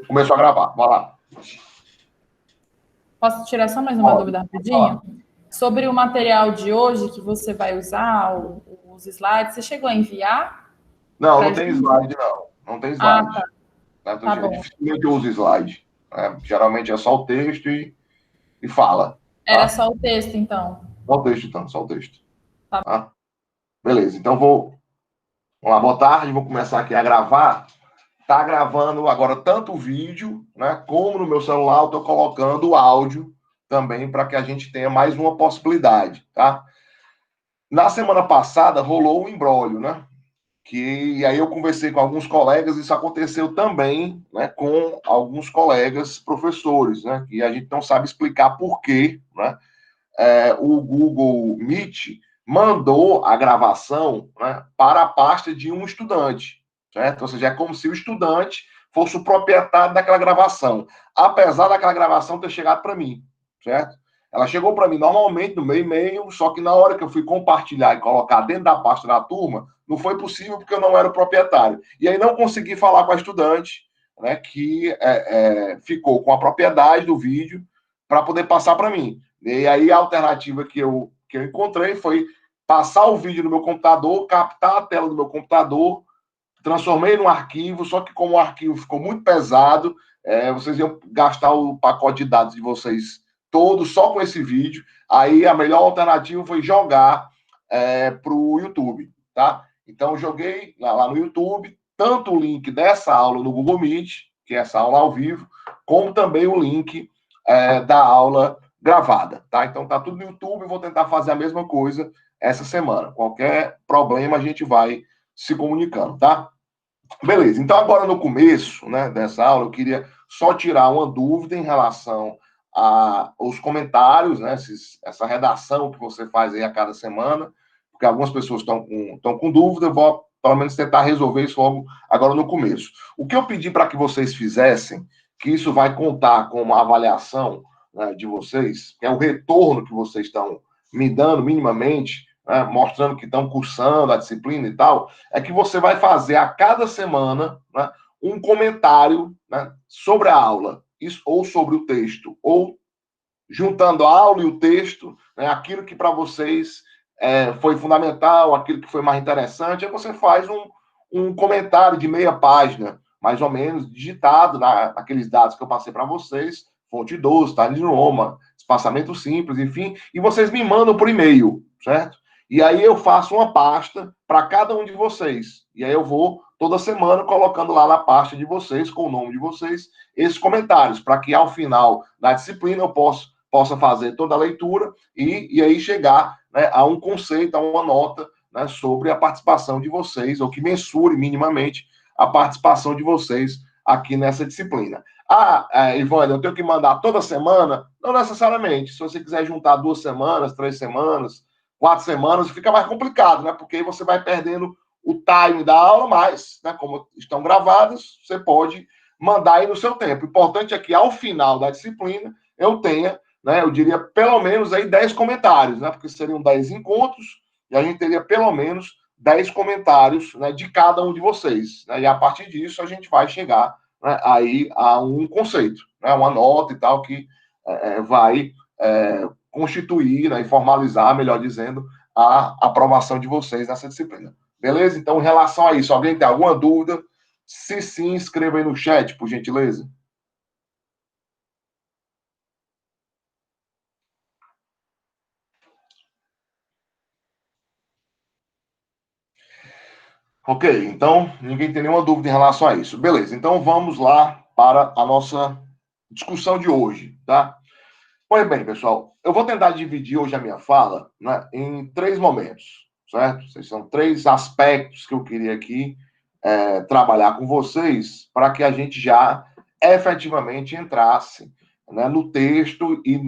Começou a gravar, vai lá. Posso tirar só mais uma dúvida rapidinho? Sobre o material de hoje que você vai usar, os slides, você chegou a enviar? Não, não tem slide, não. Não tem slide. Tá bom. Dificilmente eu uso slide. Geralmente é só o texto e fala. Tá? Era só o texto, então. Só o texto, então, só o texto. Tá. Beleza, então vamos lá, boa tarde, vou começar aqui a gravar. Tá gravando agora tanto o vídeo, né, como no meu celular eu estou colocando o áudio também para que a gente tenha mais uma possibilidade, tá? Na semana passada rolou um imbróglio, né? E aí eu conversei com alguns colegas, isso aconteceu também, né, com alguns colegas professores, né, que a gente não sabe explicar por quê, né? O Google Meet mandou a gravação, né, para a pasta de um estudante, certo? Ou seja, é como se o estudante fosse o proprietário daquela gravação, apesar daquela gravação ter chegado para mim, certo? Ela chegou para mim normalmente no meu e-mail, só que na hora que eu fui compartilhar e colocar dentro da pasta da turma, não foi possível porque eu não era o proprietário. E aí não consegui falar com a estudante, né, que ficou com a propriedade do vídeo para poder passar para mim. E aí a alternativa que eu encontrei foi passar o vídeo no meu computador, captar a tela do meu computador, transformei num arquivo, só que como o arquivo ficou muito pesado, vocês iam gastar o pacote de dados de vocês todo só com esse vídeo. Aí a melhor alternativa foi jogar para o YouTube, tá? Então eu joguei lá no YouTube tanto o link dessa aula no Google Meet, que é essa aula ao vivo, como também o link da aula gravada, tá? Então tá tudo no YouTube, eu vou tentar fazer a mesma coisa essa semana. Qualquer problema a gente vai se comunicando, tá? Beleza, então agora no começo, né, dessa aula, eu queria só tirar uma dúvida em relação aos comentários, né, essa redação que você faz aí a cada semana, porque algumas pessoas estão com dúvida, eu vou pelo menos tentar resolver isso logo agora no começo. O que eu pedi para que vocês fizessem, que isso vai contar com uma avaliação, né, de vocês, que é o retorno que vocês estão me dando minimamente, né, mostrando que estão cursando a disciplina e tal, é que você vai fazer a cada semana, né, um comentário, né, sobre a aula, ou sobre o texto, ou juntando a aula e o texto, né, aquilo que para vocês foi fundamental, aquilo que foi mais interessante, aí você faz um comentário de meia página, mais ou menos, digitado naqueles dados que eu passei para vocês, fonte 12, Times Roman, espaçamento simples, enfim, e vocês me mandam por e-mail, certo? E aí eu faço uma pasta para cada um de vocês. E aí eu vou toda semana colocando lá na pasta de vocês, com o nome de vocês, esses comentários, para que ao final da disciplina eu possa fazer toda a leitura e aí chegar, né, a um conceito, a uma nota, né, sobre a participação de vocês, ou que mensure minimamente a participação de vocês aqui nessa disciplina. Ivone, eu tenho que mandar toda semana? Não necessariamente. Se você quiser juntar 2 semanas, 3 semanas, 4 semanas, fica mais complicado, né? Porque aí você vai perdendo o time da aula, mas, né, como estão gravadas, você pode mandar aí no seu tempo. O importante é que, ao final da disciplina, eu tenha, né, eu diria, pelo menos aí 10 comentários, né? Porque seriam 10 encontros, e a gente teria pelo menos 10 comentários, né, de cada um de vocês. Né? E a partir disso, a gente vai chegar, né, aí a um conceito, né, uma nota e tal, que vai constituir, né, e formalizar, melhor dizendo, a aprovação de vocês nessa disciplina. Beleza? Então, em relação a isso, alguém tem alguma dúvida? Se sim, escreva aí no chat, por gentileza. Ok, então ninguém tem nenhuma dúvida em relação a isso. Beleza, então vamos lá para a nossa discussão de hoje, tá? Pois bem, pessoal, eu vou tentar dividir hoje a minha fala, né, em 3 momentos, certo? São 3 aspectos que eu queria aqui trabalhar com vocês para que a gente já efetivamente entrasse, né, no texto e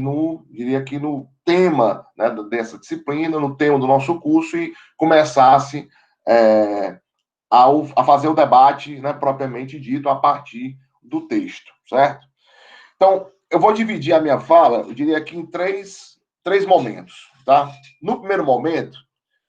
diria que no tema, né, dessa disciplina, no tema do nosso curso e começasse a fazer o debate, né, propriamente dito a partir do texto, certo? Então, eu vou dividir a minha fala, eu diria aqui em três momentos, tá? No primeiro momento,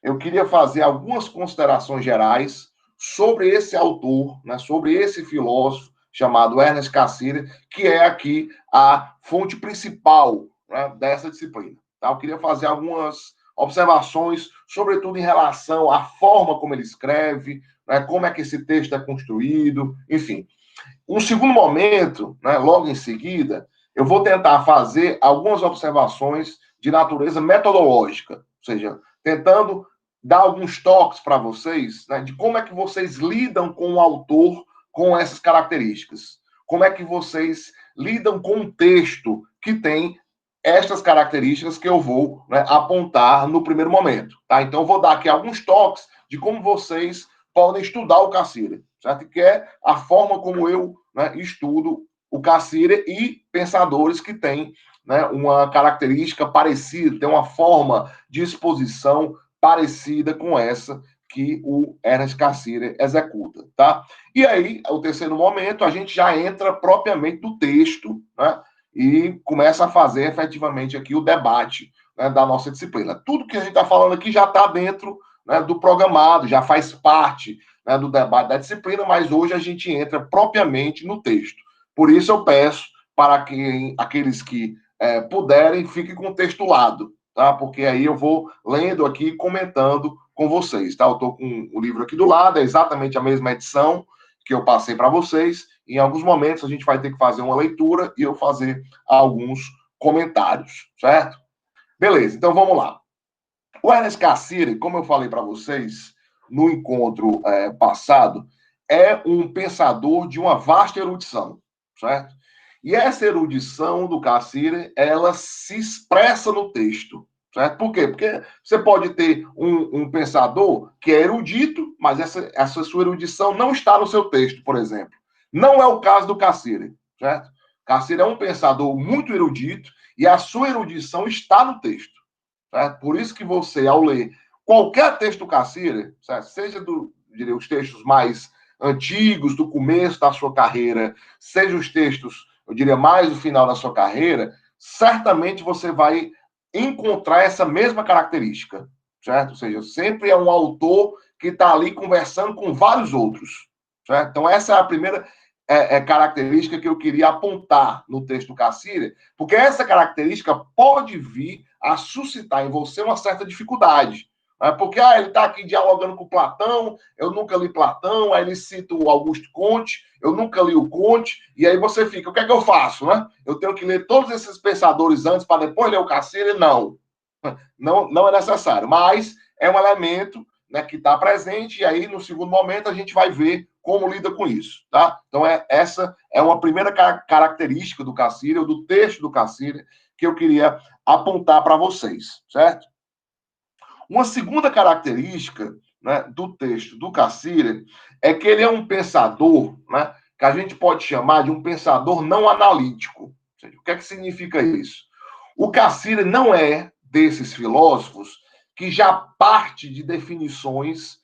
eu queria fazer algumas considerações gerais sobre esse autor, né, sobre esse filósofo chamado Ernest Cassirer, que é aqui a fonte principal, né, dessa disciplina. Tá? Eu queria fazer algumas observações, sobretudo em relação à forma como ele escreve, né, como é que esse texto é construído, enfim. Um segundo momento, né, logo em seguida, eu vou tentar fazer algumas observações de natureza metodológica, ou seja, tentando dar alguns toques para vocês, né, de como é que vocês lidam com o autor com essas características. Como é que vocês lidam com um texto que tem estas características que eu vou, né, apontar no primeiro momento. Tá? Então, eu vou dar aqui alguns toques de como vocês podem estudar o Cassirer, certo? Que é a forma como eu, né, estudo o Cassirer e pensadores que têm, né, uma característica parecida, tem uma forma de exposição parecida com essa que o Ernest Cassirer executa, tá? E aí, o terceiro momento, a gente já entra propriamente no texto, né? E começa a fazer efetivamente aqui o debate, né, da nossa disciplina. Tudo que a gente está falando aqui já está dentro, né, do programado, já faz parte, né, do debate da disciplina, mas hoje a gente entra propriamente no texto. Por isso eu peço para que aqueles que puderem, fiquem com o texto lado, tá? Porque aí eu vou lendo aqui e comentando com vocês, tá? Eu estou com o livro aqui do lado, é exatamente a mesma edição que eu passei para vocês. Em alguns momentos a gente vai ter que fazer uma leitura e eu fazer alguns comentários, certo? Beleza, então vamos lá. O Ernest Cassirer, como eu falei para vocês no encontro passado, é um pensador de uma vasta erudição, certo? E essa erudição do Cassirer, ela se expressa no texto, certo? Por quê? Porque você pode ter um pensador que é erudito, mas essa sua erudição não está no seu texto, por exemplo. Não é o caso do Cassirer, certo? Cassirer é um pensador muito erudito e a sua erudição está no texto. Certo? Por isso que você, ao ler qualquer texto do Cassirer, certo? Seja diria, os textos mais antigos, do começo da sua carreira, seja os textos, eu diria, mais do final da sua carreira, certamente você vai encontrar essa mesma característica, certo? Ou seja, sempre é um autor que está ali conversando com vários outros, certo? Então, essa é a primeira característica que eu queria apontar no texto do Cassirer, porque essa característica pode vir a suscitar em você uma certa dificuldade. Né? Porque ele está aqui dialogando com Platão, eu nunca li Platão, aí ele cita o Augusto Comte, eu nunca li o Comte, e aí você fica, o que é que eu faço? Né? Eu tenho que ler todos esses pensadores antes para depois ler o Cassirer? Não. Não é necessário, mas é um elemento, né, que está presente, e aí, no segundo momento, a gente vai ver como lida com isso, tá? Então, essa é uma primeira característica do Cassirer, ou do texto do Cassirer, que eu queria apontar para vocês, certo? Uma segunda característica, né, do texto do Cassirer é que ele é um pensador, né, que a gente pode chamar de um pensador não analítico. Ou seja, o que é que significa isso? O Cassirer não é desses filósofos que já parte de definições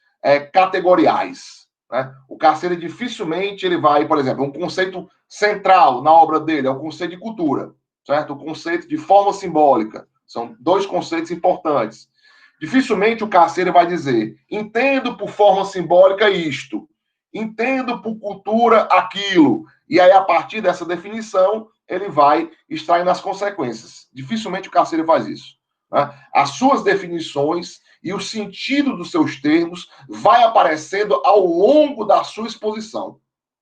categoriais. Né? O Cassirer dificilmente ele vai, por exemplo, um conceito central na obra dele é o conceito de cultura, certo? O conceito de forma simbólica. São dois conceitos importantes. Dificilmente o Cassirer vai dizer, entendo por forma simbólica isto, entendo por cultura aquilo. E aí, a partir dessa definição, ele vai extraindo as consequências. Dificilmente o Cassirer faz isso. Né? As suas definições e o sentido dos seus termos vai aparecendo ao longo da sua exposição.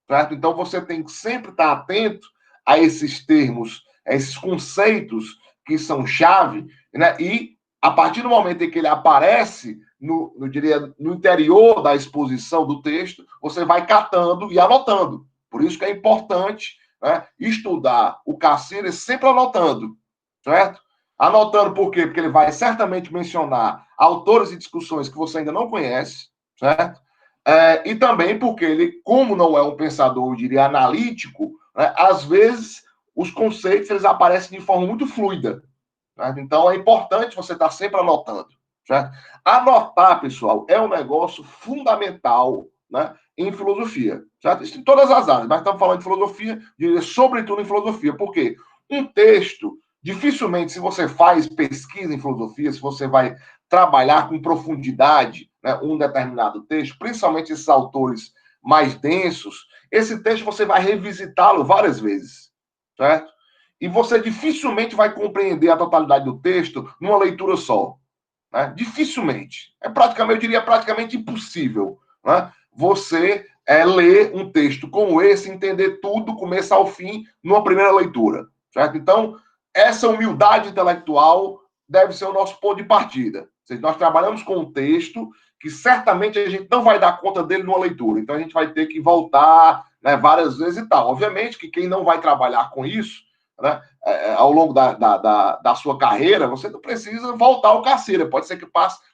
Certo? Então, você tem que sempre estar atento a esses termos, a esses conceitos que são chave, né? E a partir do momento em que ele aparece no interior da exposição do texto, você vai catando e anotando. Por isso que é importante, né, estudar o Cassirer sempre anotando, certo? Anotando por quê? Porque ele vai certamente mencionar autores e discussões que você ainda não conhece, certo? E também porque ele, como não é um pensador, eu diria, analítico, né, às vezes os conceitos eles aparecem de forma muito fluida. Certo? Então, é importante você estar sempre anotando. Certo? Anotar, pessoal, é um negócio fundamental, né, em filosofia. Certo? Isso em todas as áreas, mas estamos falando de filosofia, sobretudo em filosofia. Por quê? Um texto, dificilmente, se você faz pesquisa em filosofia, se você vai trabalhar com profundidade, né, um determinado texto, principalmente esses autores mais densos, esse texto você vai revisitá-lo várias vezes, certo? E você dificilmente vai compreender a totalidade do texto numa leitura só, né? Dificilmente. Eu diria praticamente impossível, né? Você ler um texto como esse, entender tudo, do começo ao fim, numa primeira leitura, certo? Então, essa humildade intelectual deve ser o nosso ponto de partida. Ou seja, nós trabalhamos com um texto que certamente a gente não vai dar conta dele numa leitura. Então, a gente vai ter que voltar, né, várias vezes e tal. Obviamente que quem não vai trabalhar com isso, né, ao longo da sua carreira, você não precisa voltar ao Cacira. Pode ser que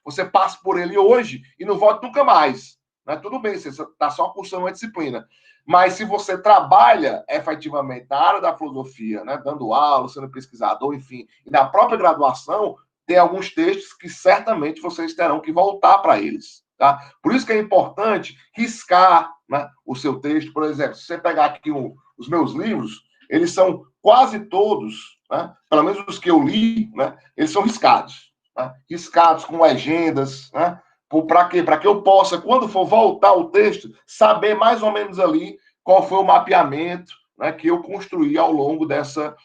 você passe por ele hoje e não volte nunca mais. Né? Tudo bem, você está só cursando uma disciplina. Mas se você trabalha efetivamente na área da filosofia, né, dando aula, sendo pesquisador, enfim, e na própria graduação, tem alguns textos que certamente vocês terão que voltar para eles. Tá? Por isso que é importante riscar, né, o seu texto. Por exemplo, se você pegar aqui os meus livros, eles são quase todos, né, pelo menos os que eu li, né, eles são riscados. Né, riscados com legendas, né, para quê? Para que eu possa, quando for voltar o texto, saber mais ou menos ali qual foi o mapeamento, né, que eu construí ao longo dessa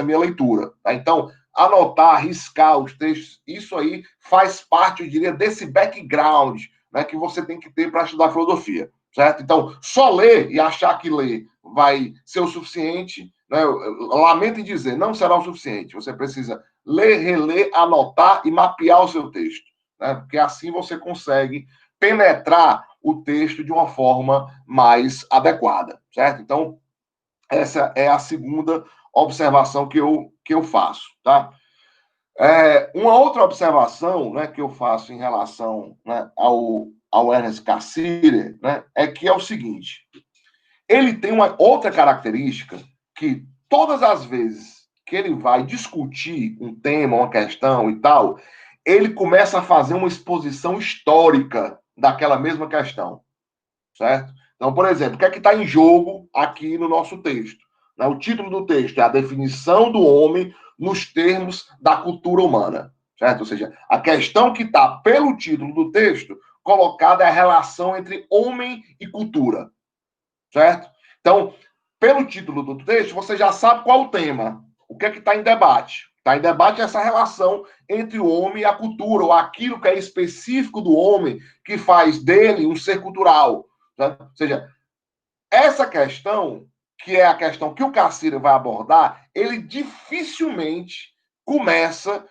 minha leitura. Tá? Então, anotar, riscar os textos, isso aí faz parte, eu diria, desse background, né, que você tem que ter para estudar filosofia. Certo? Então, só ler e achar que ler vai ser o suficiente, né? Lamento em dizer, não será o suficiente. Você precisa ler, reler, anotar e mapear o seu texto, né? Porque assim você consegue penetrar o texto de uma forma mais adequada, certo? Então, essa é a segunda observação que eu faço, tá? Uma outra observação, né, que eu faço em relação, né, ao Ernest Cassirer, né, é que é o seguinte: ele tem uma outra característica que todas as vezes que ele vai discutir um tema, uma questão e tal, ele começa a fazer uma exposição histórica daquela mesma questão, certo? Então, por exemplo, o que é que está em jogo aqui no nosso texto? O título do texto é a definição do homem nos termos da cultura humana, certo? Ou seja, a questão que está pelo título do texto colocada é a relação entre homem e cultura, certo? Então, pelo título do texto, você já sabe qual o tema, o que é que está em debate. Está em debate essa relação entre o homem e a cultura, ou aquilo que é específico do homem que faz dele um ser cultural. Né? Ou seja, essa questão, que é a questão que o Cassirer vai abordar, ele dificilmente começa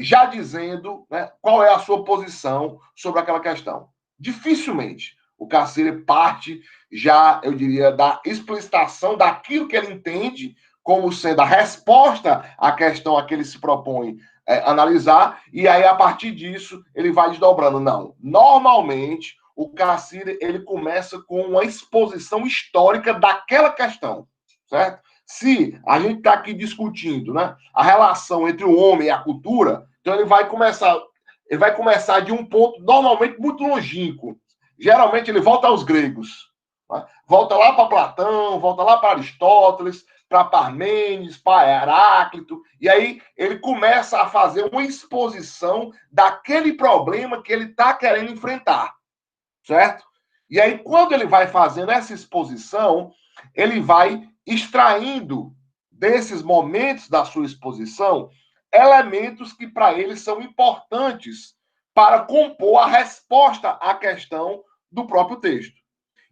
já dizendo, né, qual é a sua posição sobre aquela questão. Dificilmente. O Cassirer parte já, eu diria, da explicitação daquilo que ele entende como sendo a resposta à questão a que ele se propõe analisar, e aí, a partir disso, ele vai desdobrando. Não, normalmente, o Cassirer, ele começa com uma exposição histórica daquela questão, certo? Se a gente está aqui discutindo, né, a relação entre o homem e a cultura, então ele vai começar de um ponto normalmente muito longínquo. Geralmente ele volta aos gregos, né? Volta lá para Platão, volta lá para Aristóteles, para Parmênides, para Heráclito, e aí ele começa a fazer uma exposição daquele problema que ele está querendo enfrentar, certo? E aí, quando ele vai fazendo essa exposição, ele vai extraindo desses momentos da sua exposição elementos que para ele são importantes para compor a resposta à questão do próprio texto.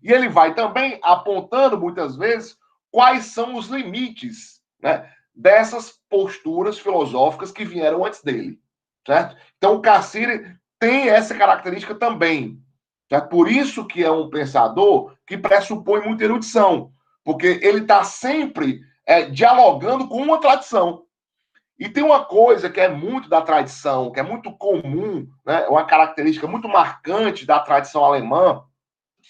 E ele vai também apontando, muitas vezes, quais são os limites, né, dessas posturas filosóficas que vieram antes dele, certo? Então, o Cassirer tem essa característica também. É por isso que é um pensador que pressupõe muita erudição, porque ele está sempre dialogando com uma tradição. E tem uma coisa que é muito da tradição, que é muito comum, né, uma característica muito marcante da tradição alemã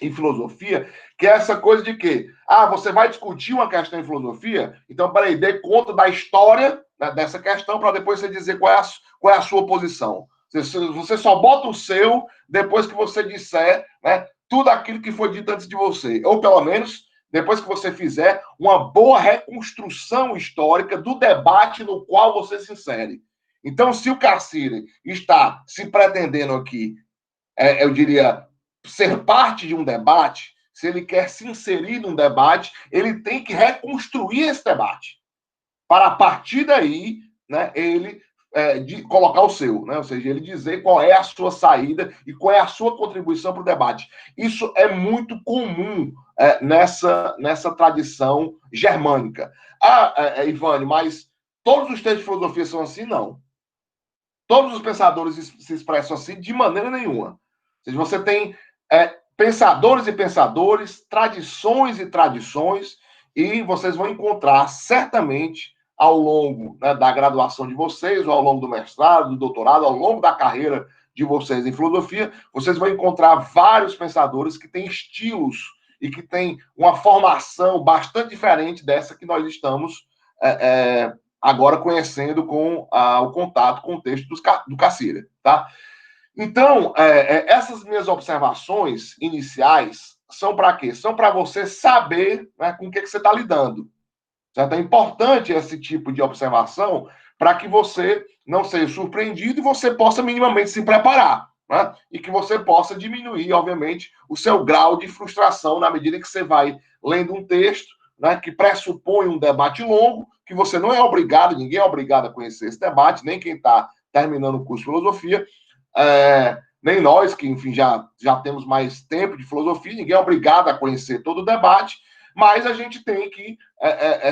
em filosofia, que é essa coisa de que, você vai discutir uma questão em filosofia, então, peraí, dê conta da história, né, dessa questão para depois você dizer qual é a sua posição. Você só bota o seu depois que você disser, né, tudo aquilo que foi dito antes de você. Ou, pelo menos, depois que você fizer uma boa reconstrução histórica do debate no qual você se insere. Então, se o Cassirer está se pretendendo aqui eu diria, ser parte de um debate, se ele quer se inserir num debate, ele tem que reconstruir esse debate. Para, a partir daí, né, ele de colocar o seu, né? Ou seja, ele dizer qual é a sua saída e qual é a sua contribuição para o debate. Isso é muito comum nessa tradição germânica. Ivane, mas todos os textos de filosofia são assim? Não. Todos os pensadores se expressam assim de maneira nenhuma. Ou seja, você tem pensadores e pensadores, tradições e tradições, e vocês vão encontrar certamente ao longo, né, da graduação de vocês, ou ao longo do mestrado, do doutorado, ao longo da carreira de vocês em filosofia, vocês vão encontrar vários pensadores que têm estilos e que têm uma formação bastante diferente dessa que nós estamos agora conhecendo com o contato com o texto do Cassirer, tá? Então, essas minhas observações iniciais são para quê? São para você saber, né, com o que você está lidando. Certo? É importante esse tipo de observação para que você não seja surpreendido e você possa minimamente se preparar, né? E que você possa diminuir, obviamente, o seu grau de frustração na medida que você vai lendo um texto, né, que pressupõe um debate longo, que você não é obrigado, ninguém é obrigado a conhecer esse debate, nem quem está terminando o curso de filosofia, nem nós, que, enfim, já temos mais tempo de filosofia, ninguém é obrigado a conhecer todo o debate, mas a gente tem que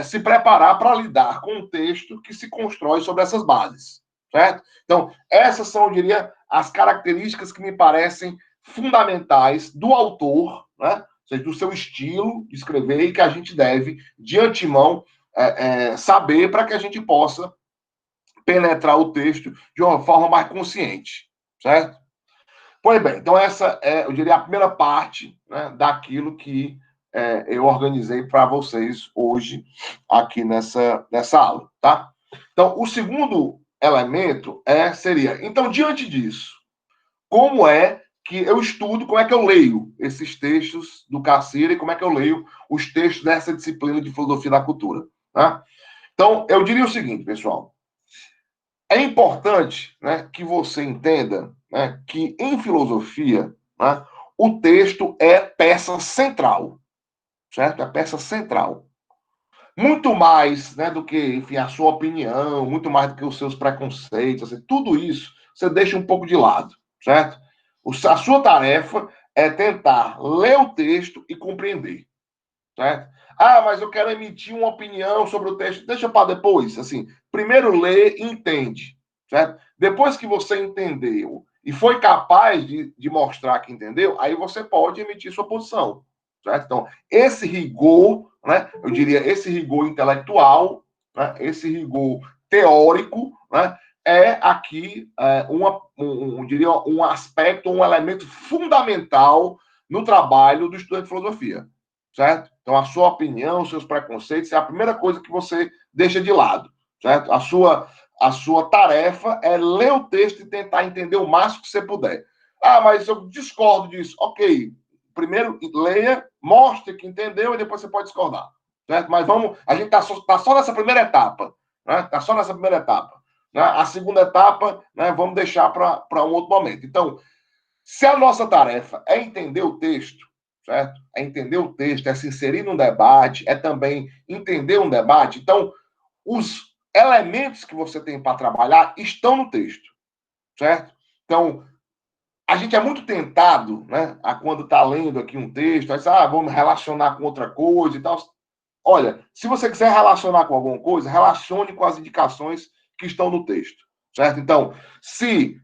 se preparar para lidar com um texto que se constrói sobre essas bases, certo? Então, essas são, eu diria, as características que me parecem fundamentais do autor, né? Ou seja, do seu estilo de escrever e que a gente deve, de antemão, saber para que a gente possa penetrar o texto de uma forma mais consciente, certo? Pois bem, então essa é, eu diria, a primeira parte, né, daquilo que eu organizei para vocês hoje aqui nessa aula, tá? Então, o segundo elemento seria, então, diante disso, como é que eu estudo, como é que eu leio esses textos do Cassirer e como é que eu leio os textos dessa disciplina de filosofia da cultura, tá? Então, eu diria o seguinte, pessoal, é importante, né, que você entenda, né, que em filosofia, né, o texto é peça central, certo? É peça central. Muito mais, né, do que, enfim, a sua opinião, muito mais do que os seus preconceitos, assim, tudo isso você deixa um pouco de lado, certo? A sua tarefa é tentar ler o texto e compreender, certo? Mas eu quero emitir uma opinião sobre o texto. Deixa para depois, assim, primeiro lê e entende, certo? Depois que você entendeu e foi capaz de mostrar que entendeu, aí você pode emitir sua posição, certo? Então, esse rigor, né, eu diria, esse rigor intelectual, né, esse rigor teórico, né, é aqui diria, um aspecto, um elemento fundamental no trabalho do estudante de filosofia, certo? Então, a sua opinião, os seus preconceitos é a primeira coisa que você deixa de lado, certo? A sua tarefa é ler o texto e tentar entender o máximo que você puder. Mas eu discordo disso. Ok, primeiro leia, mostre que entendeu e depois você pode discordar, certo? Mas a gente está só nessa primeira etapa, né? Está só nessa primeira etapa. Né? A segunda etapa, né, vamos deixar para um outro momento. Então, se a nossa tarefa é entender o texto, certo? É entender o texto, é se inserir num debate, é também entender um debate. Então, os elementos que você tem para trabalhar estão no texto, certo? Então, a gente é muito tentado, né, quando está lendo aqui um texto, vamos relacionar com outra coisa e tal. Olha, se você quiser relacionar com alguma coisa, relacione com as indicações que estão no texto, certo? Então, se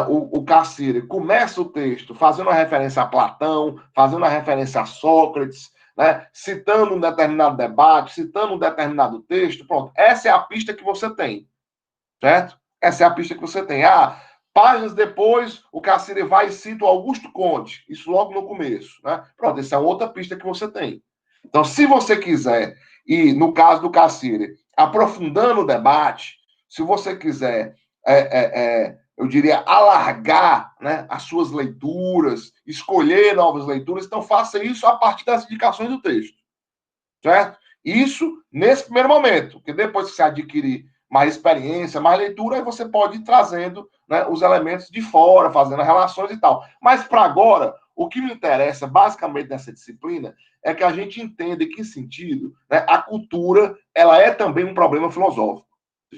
o Cassirer começa o texto fazendo uma referência a Platão, fazendo uma referência a Sócrates, né, citando um determinado debate, citando um determinado texto, pronto, essa é a pista que você tem, certo? Essa é a pista que você tem. Páginas depois, o Cassirer vai e cita o Augusto Conte, isso logo no começo, né? Pronto, essa é outra pista que você tem. Então, se você quiser, e no caso do Cassirer, aprofundando o debate, se você quiser, eu diria, alargar, né, as suas leituras, escolher novas leituras, então faça isso a partir das indicações do texto, certo? Isso nesse primeiro momento, porque depois que você adquirir mais experiência, mais leitura, aí você pode ir trazendo, né, os elementos de fora, fazendo as relações e tal. Mas, para agora, o que me interessa, basicamente, nessa disciplina, é que a gente entenda em que sentido, né, a cultura ela é também um problema filosófico.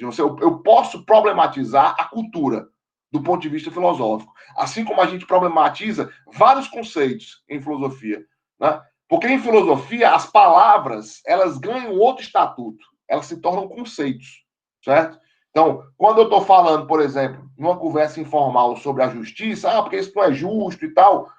Ou seja, eu posso problematizar a cultura do ponto de vista filosófico, assim como a gente problematiza vários conceitos em filosofia, né? Porque em filosofia as palavras elas ganham outro estatuto, elas se tornam conceitos, certo? Então, quando eu estou falando, por exemplo, numa conversa informal sobre a justiça, porque isso não é justo e tal,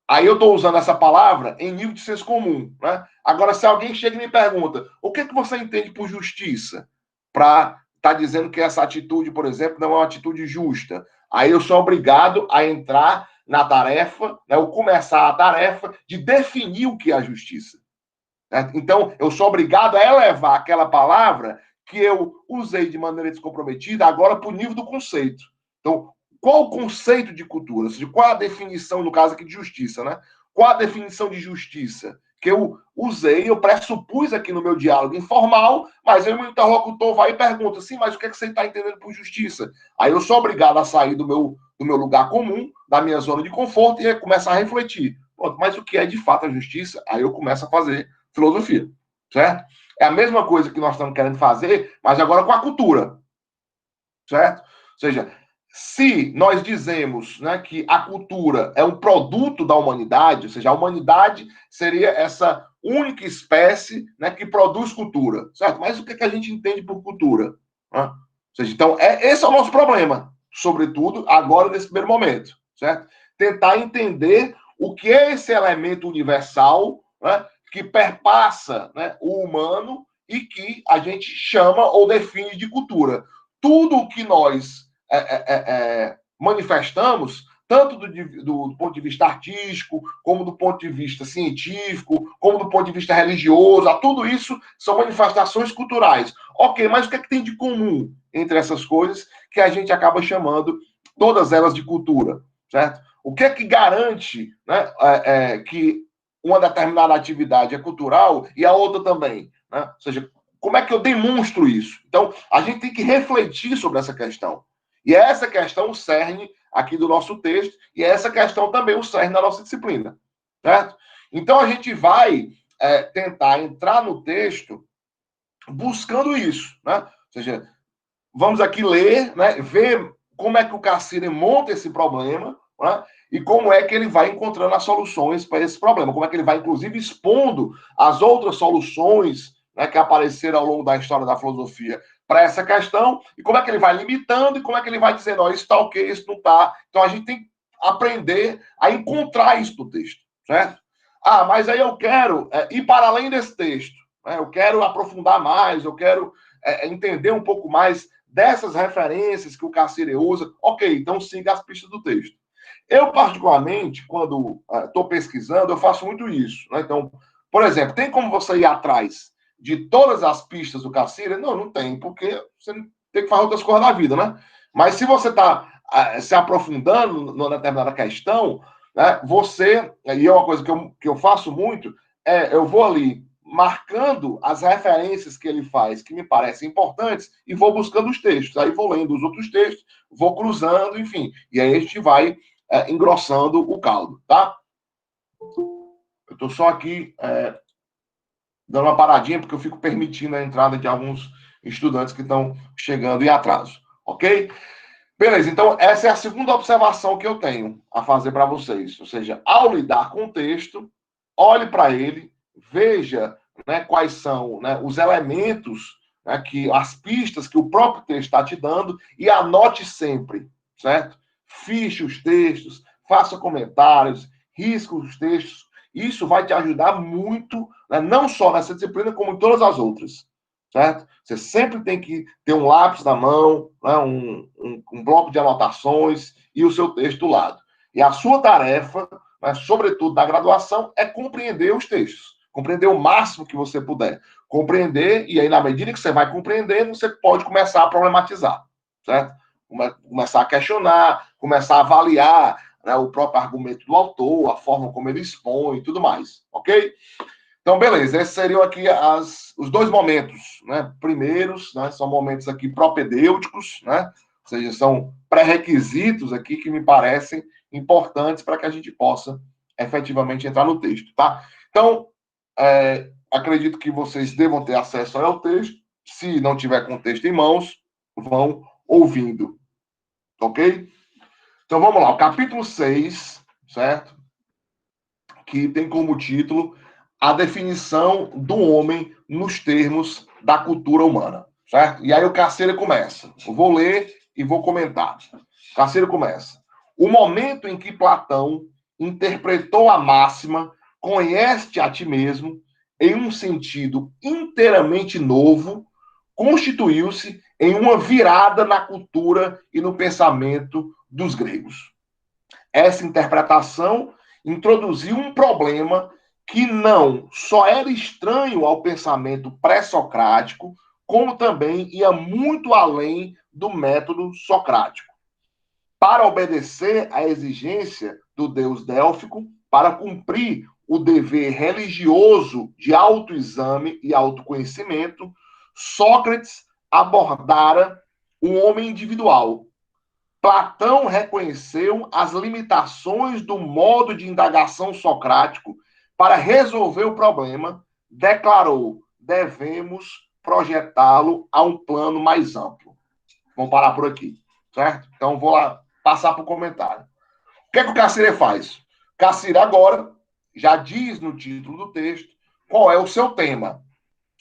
aí eu estou usando essa palavra em nível de senso comum, né? Agora, se alguém chega e me pergunta, o que você entende por justiça? Para estar dizendo que essa atitude, por exemplo, não é uma atitude justa. Aí eu sou obrigado a entrar na tarefa, né, ou começar a tarefa de definir o que é a justiça. Né? Então, eu sou obrigado a elevar aquela palavra que eu usei de maneira descomprometida agora para o nível do conceito. Então, qual o conceito de cultura? Ou seja, qual a definição, no caso aqui, de justiça, né? Qual a definição de justiça? Que eu usei, eu pressupus aqui no meu diálogo informal, mas aí o meu interlocutor vai e pergunta, sim, mas o que, é que você está entendendo por justiça? Aí eu sou obrigado a sair do meu lugar comum, da minha zona de conforto, e começar a refletir. Mas o que é de fato a justiça? Aí eu começo a fazer filosofia, certo? É a mesma coisa que nós estamos querendo fazer, mas agora com a cultura, certo? Ou seja, se nós dizemos, né, que a cultura é um produto da humanidade, ou seja, a humanidade seria essa única espécie, né, que produz cultura, certo? Mas o que a gente entende por cultura? Né? Ou seja, então, esse é o nosso problema, sobretudo agora nesse primeiro momento, certo? Tentar entender o que é esse elemento universal, né, que perpassa, né, o humano e que a gente chama ou define de cultura. Tudo o que nós manifestamos, tanto do ponto de vista artístico, como do ponto de vista científico, como do ponto de vista religioso, tudo isso são manifestações culturais. Ok, mas o que é que tem de comum entre essas coisas que a gente acaba chamando todas elas de cultura, certo? O que é que garante, né, que uma determinada atividade é cultural e a outra também, né? Ou seja, como é que eu demonstro isso? Então, a gente tem que refletir sobre essa questão. E é essa questão o cerne aqui do nosso texto, e é essa questão também o cerne da nossa disciplina, certo? Então, a gente vai tentar entrar no texto buscando isso, né? Ou seja, vamos aqui ler, né, ver como é que o Cassini monta esse problema, né, e como é que ele vai encontrando as soluções para esse problema, como é que ele vai, inclusive, expondo as outras soluções, né, que apareceram ao longo da história da filosofia para essa questão, e como é que ele vai limitando, e como é que ele vai dizendo, ó, isso está ok, isso não está. Então, a gente tem que aprender a encontrar isso no texto, certo? Ah, mas aí eu quero ir para além desse texto, né, eu quero aprofundar mais, eu quero entender um pouco mais dessas referências que o Cassini usa. Ok, então siga as pistas do texto. Eu, particularmente, quando estou pesquisando, eu faço muito isso. Né? Então, por exemplo, tem como você ir atrás de todas as pistas do Cassini? Não, não tem, porque você tem que fazer outras coisas na vida, né? Mas se você está se aprofundando numa determinada questão, né, você, e é uma coisa que eu faço muito, eu vou ali marcando as referências que ele faz, que me parecem importantes, e vou buscando os textos. Aí vou lendo os outros textos, vou cruzando, enfim. E aí a gente vai engrossando o caldo, tá? Eu estou só aqui dando uma paradinha, porque eu fico permitindo a entrada de alguns estudantes que estão chegando em atraso, ok? Beleza, então essa é a segunda observação que eu tenho a fazer para vocês. Ou seja, ao lidar com o texto, olhe para ele, veja, né, quais são, né, os elementos, né, as pistas que o próprio texto está te dando e anote sempre, certo? Fiche os textos, faça comentários, risque os textos. Isso vai te ajudar muito, né, não só nessa disciplina, como em todas as outras, certo? Você sempre tem que ter um lápis na mão, né, um bloco de anotações e o seu texto do lado. E a sua tarefa, né, sobretudo na graduação, é compreender os textos. Compreender o máximo que você puder. Compreender, e aí, na medida que você vai compreendendo, você pode começar a problematizar, certo? Começar a questionar, começar a avaliar, né, o próprio argumento do autor, a forma como ele expõe e tudo mais, ok? Então, beleza, essas seriam aqui as os dois momentos, né, primeiros, né, são momentos aqui propedêuticos, né, ou seja, são pré-requisitos aqui que me parecem importantes para que a gente possa efetivamente entrar no texto, tá? Então, acredito que vocês devam ter acesso ao texto. Se não tiver com o texto em mãos, vão ouvindo, ok? Então, vamos lá, o capítulo 6, certo? Que tem como título a definição do homem nos termos da cultura humana, certo? E aí o Carceira começa. Eu vou ler e vou comentar. Carceira começa. O momento em que Platão interpretou a máxima conhece-te a ti mesmo em um sentido inteiramente novo, constituiu-se em uma virada na cultura e no pensamento dos gregos. Essa interpretação introduziu um problema que não só era estranho ao pensamento pré-socrático, como também ia muito além do método socrático. Para obedecer à exigência do deus délfico, para cumprir o dever religioso de autoexame e autoconhecimento, Sócrates abordara o homem individual. Platão reconheceu as limitações do modo de indagação socrático. Para resolver o problema, declarou: devemos projetá-lo a um plano mais amplo. Vamos parar por aqui, certo? Então, vou lá passar para o comentário. O que é que o Cassire faz? Cassire agora já diz no título do texto qual é o seu tema,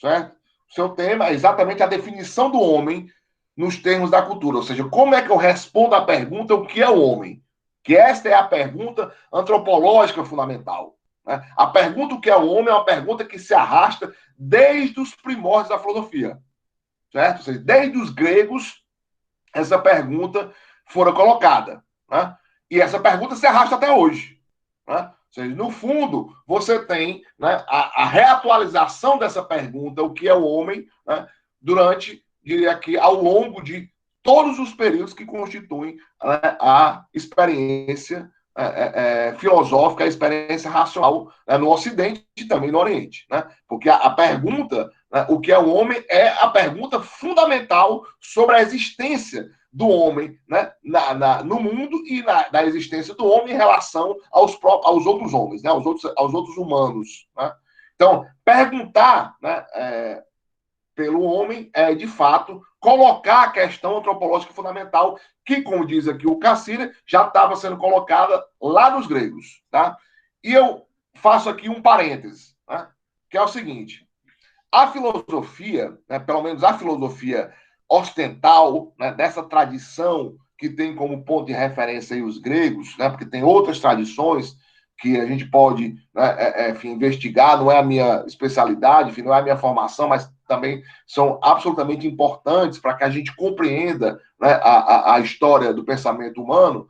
certo? O seu tema é exatamente a definição do homem nos termos da cultura, ou seja, como é que eu respondo à pergunta o que é o homem? Que esta é a pergunta antropológica fundamental. Né? A pergunta o que é o homem é uma pergunta que se arrasta desde os primórdios da filosofia, certo? Ou seja, desde os gregos, essa pergunta fora colocada. Né? E essa pergunta se arrasta até hoje. Né? Ou seja, no fundo, você tem, né, a reatualização dessa pergunta, o que é o homem, né, durante, diria aqui, ao longo de todos os períodos que constituem, né, a experiência filosófica, a experiência racional, né, no Ocidente e também no Oriente. Né? Porque a pergunta, né, o que é o homem, é a pergunta fundamental sobre a existência do homem, né, no mundo e da existência do homem em relação aos outros homens, né, aos outros humanos. Né? Então, perguntar, né, pelo homem é, de fato, colocar a questão antropológica fundamental, que, como diz aqui o Cassira, já estava sendo colocada lá nos gregos. Tá? E eu faço aqui um parêntese, né, que é o seguinte: a filosofia, né, pelo menos a filosofia ocidental, né, dessa tradição que tem como ponto de referência aí os gregos, né, porque tem outras tradições que a gente pode, né, enfim, investigar, não é a minha especialidade, enfim, não é a minha formação, mas também são absolutamente importantes para que a gente compreenda, né, a história do pensamento humano.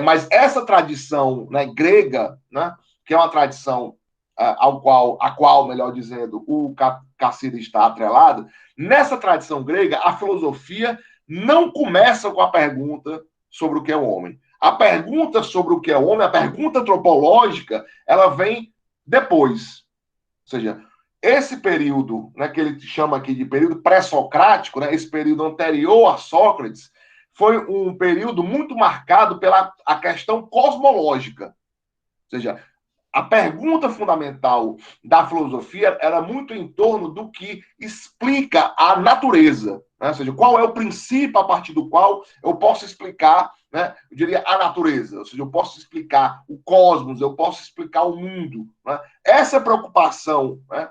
Mas essa tradição, né, grega, né, que é uma tradição a qual, melhor dizendo, o Cassira está atrelado, nessa tradição grega, a filosofia não começa com a pergunta sobre o que é o homem. A pergunta sobre o que é o homem, a pergunta antropológica, ela vem depois. Ou seja, esse período, né, que ele chama aqui de período pré-socrático, né, esse período anterior a Sócrates, foi um período muito marcado pela a questão cosmológica. Ou seja, a pergunta fundamental da filosofia era muito em torno do que explica a natureza. Né? Ou seja, qual é o princípio a partir do qual eu posso explicar, né, eu diria, a natureza. Ou seja, eu posso explicar o cosmos, eu posso explicar o mundo. Né? Essa preocupação, né,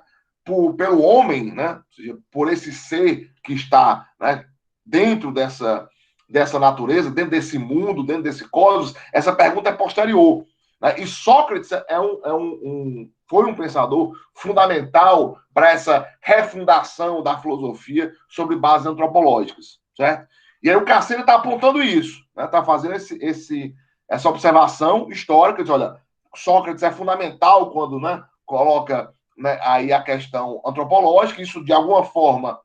pelo homem, né, ou seja, por esse ser que está, né, dentro dessa natureza, dentro desse mundo, dentro desse cosmos, essa pergunta é posterior. E Sócrates foi um pensador fundamental para essa refundação da filosofia sobre bases antropológicas, certo? E aí o Cassino está apontando isso, está, né, fazendo essa observação histórica de, olha, Sócrates é fundamental quando, né, coloca, né, aí a questão antropológica, isso de alguma forma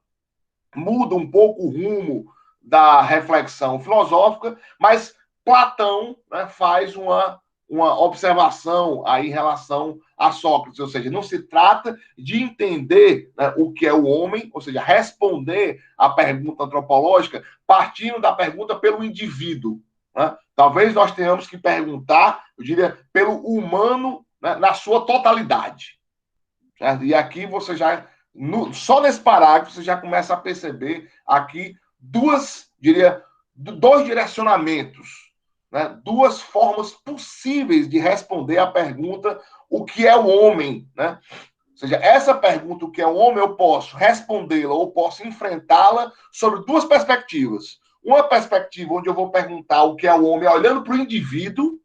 muda um pouco o rumo da reflexão filosófica, mas Platão, né, faz uma uma observação aí em relação a Sócrates, ou seja, não se trata de entender, né, o que é o homem, ou seja, responder à pergunta antropológica partindo da pergunta pelo indivíduo. Né? Talvez nós tenhamos que perguntar, eu diria, pelo humano, né, na sua totalidade. Certo? E aqui você já, só nesse parágrafo, você já começa a perceber aqui dois direcionamentos, né? Duas formas possíveis de responder à pergunta o que é o homem, né? Ou seja, essa pergunta, o que é o homem, eu posso respondê-la ou posso enfrentá-la sobre duas perspectivas. Uma perspectiva onde eu vou perguntar o que é o homem olhando para o indivíduo,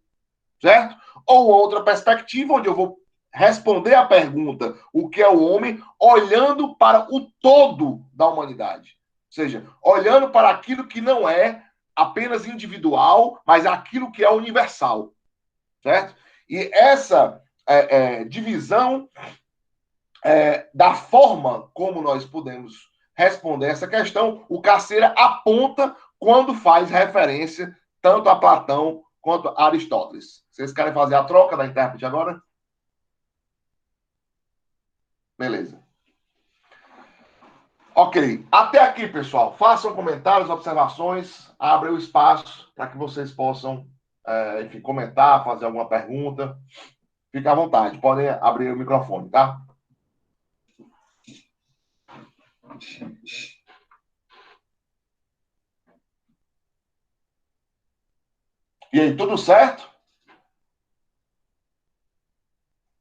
certo? Ou outra perspectiva onde eu vou responder a pergunta o que é o homem olhando para o todo da humanidade. Ou seja, olhando para aquilo que não é apenas individual, mas aquilo que é universal, certo? E essa divisão da forma como nós podemos responder essa questão, o Carceira aponta quando faz referência tanto a Platão quanto a Aristóteles. Vocês querem fazer a troca da intérprete agora? Beleza. Ok. Até aqui, pessoal. Façam comentários, observações. Abra o espaço para que vocês possam, enfim, comentar, fazer alguma pergunta. Fique à vontade. Podem abrir o microfone, tá? E aí, tudo certo?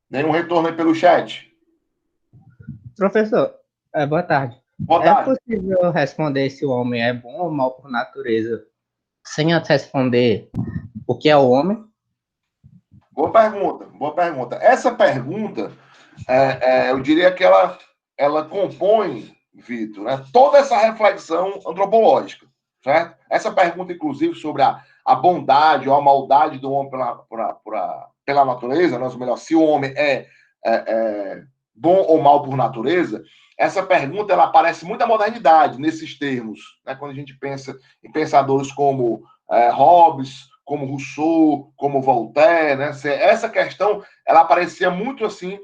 Nenhum retorno aí pelo chat? Professor, boa tarde. Boa tarde. É possível responder se o homem é bom ou mal por natureza, sem antes responder o que é o homem? Boa pergunta, boa pergunta. Essa pergunta, eu diria que ela compõe, Vitor, né, toda essa reflexão antropológica, certo? Essa pergunta, inclusive, sobre a bondade ou a maldade do homem pela natureza, né, ou melhor, se o homem é bom ou mal por natureza, essa pergunta ela aparece muito na modernidade, nesses termos, né, quando a gente pensa em pensadores como Hobbes, como Rousseau, como Voltaire, né? Essa questão, ela aparecia muito assim,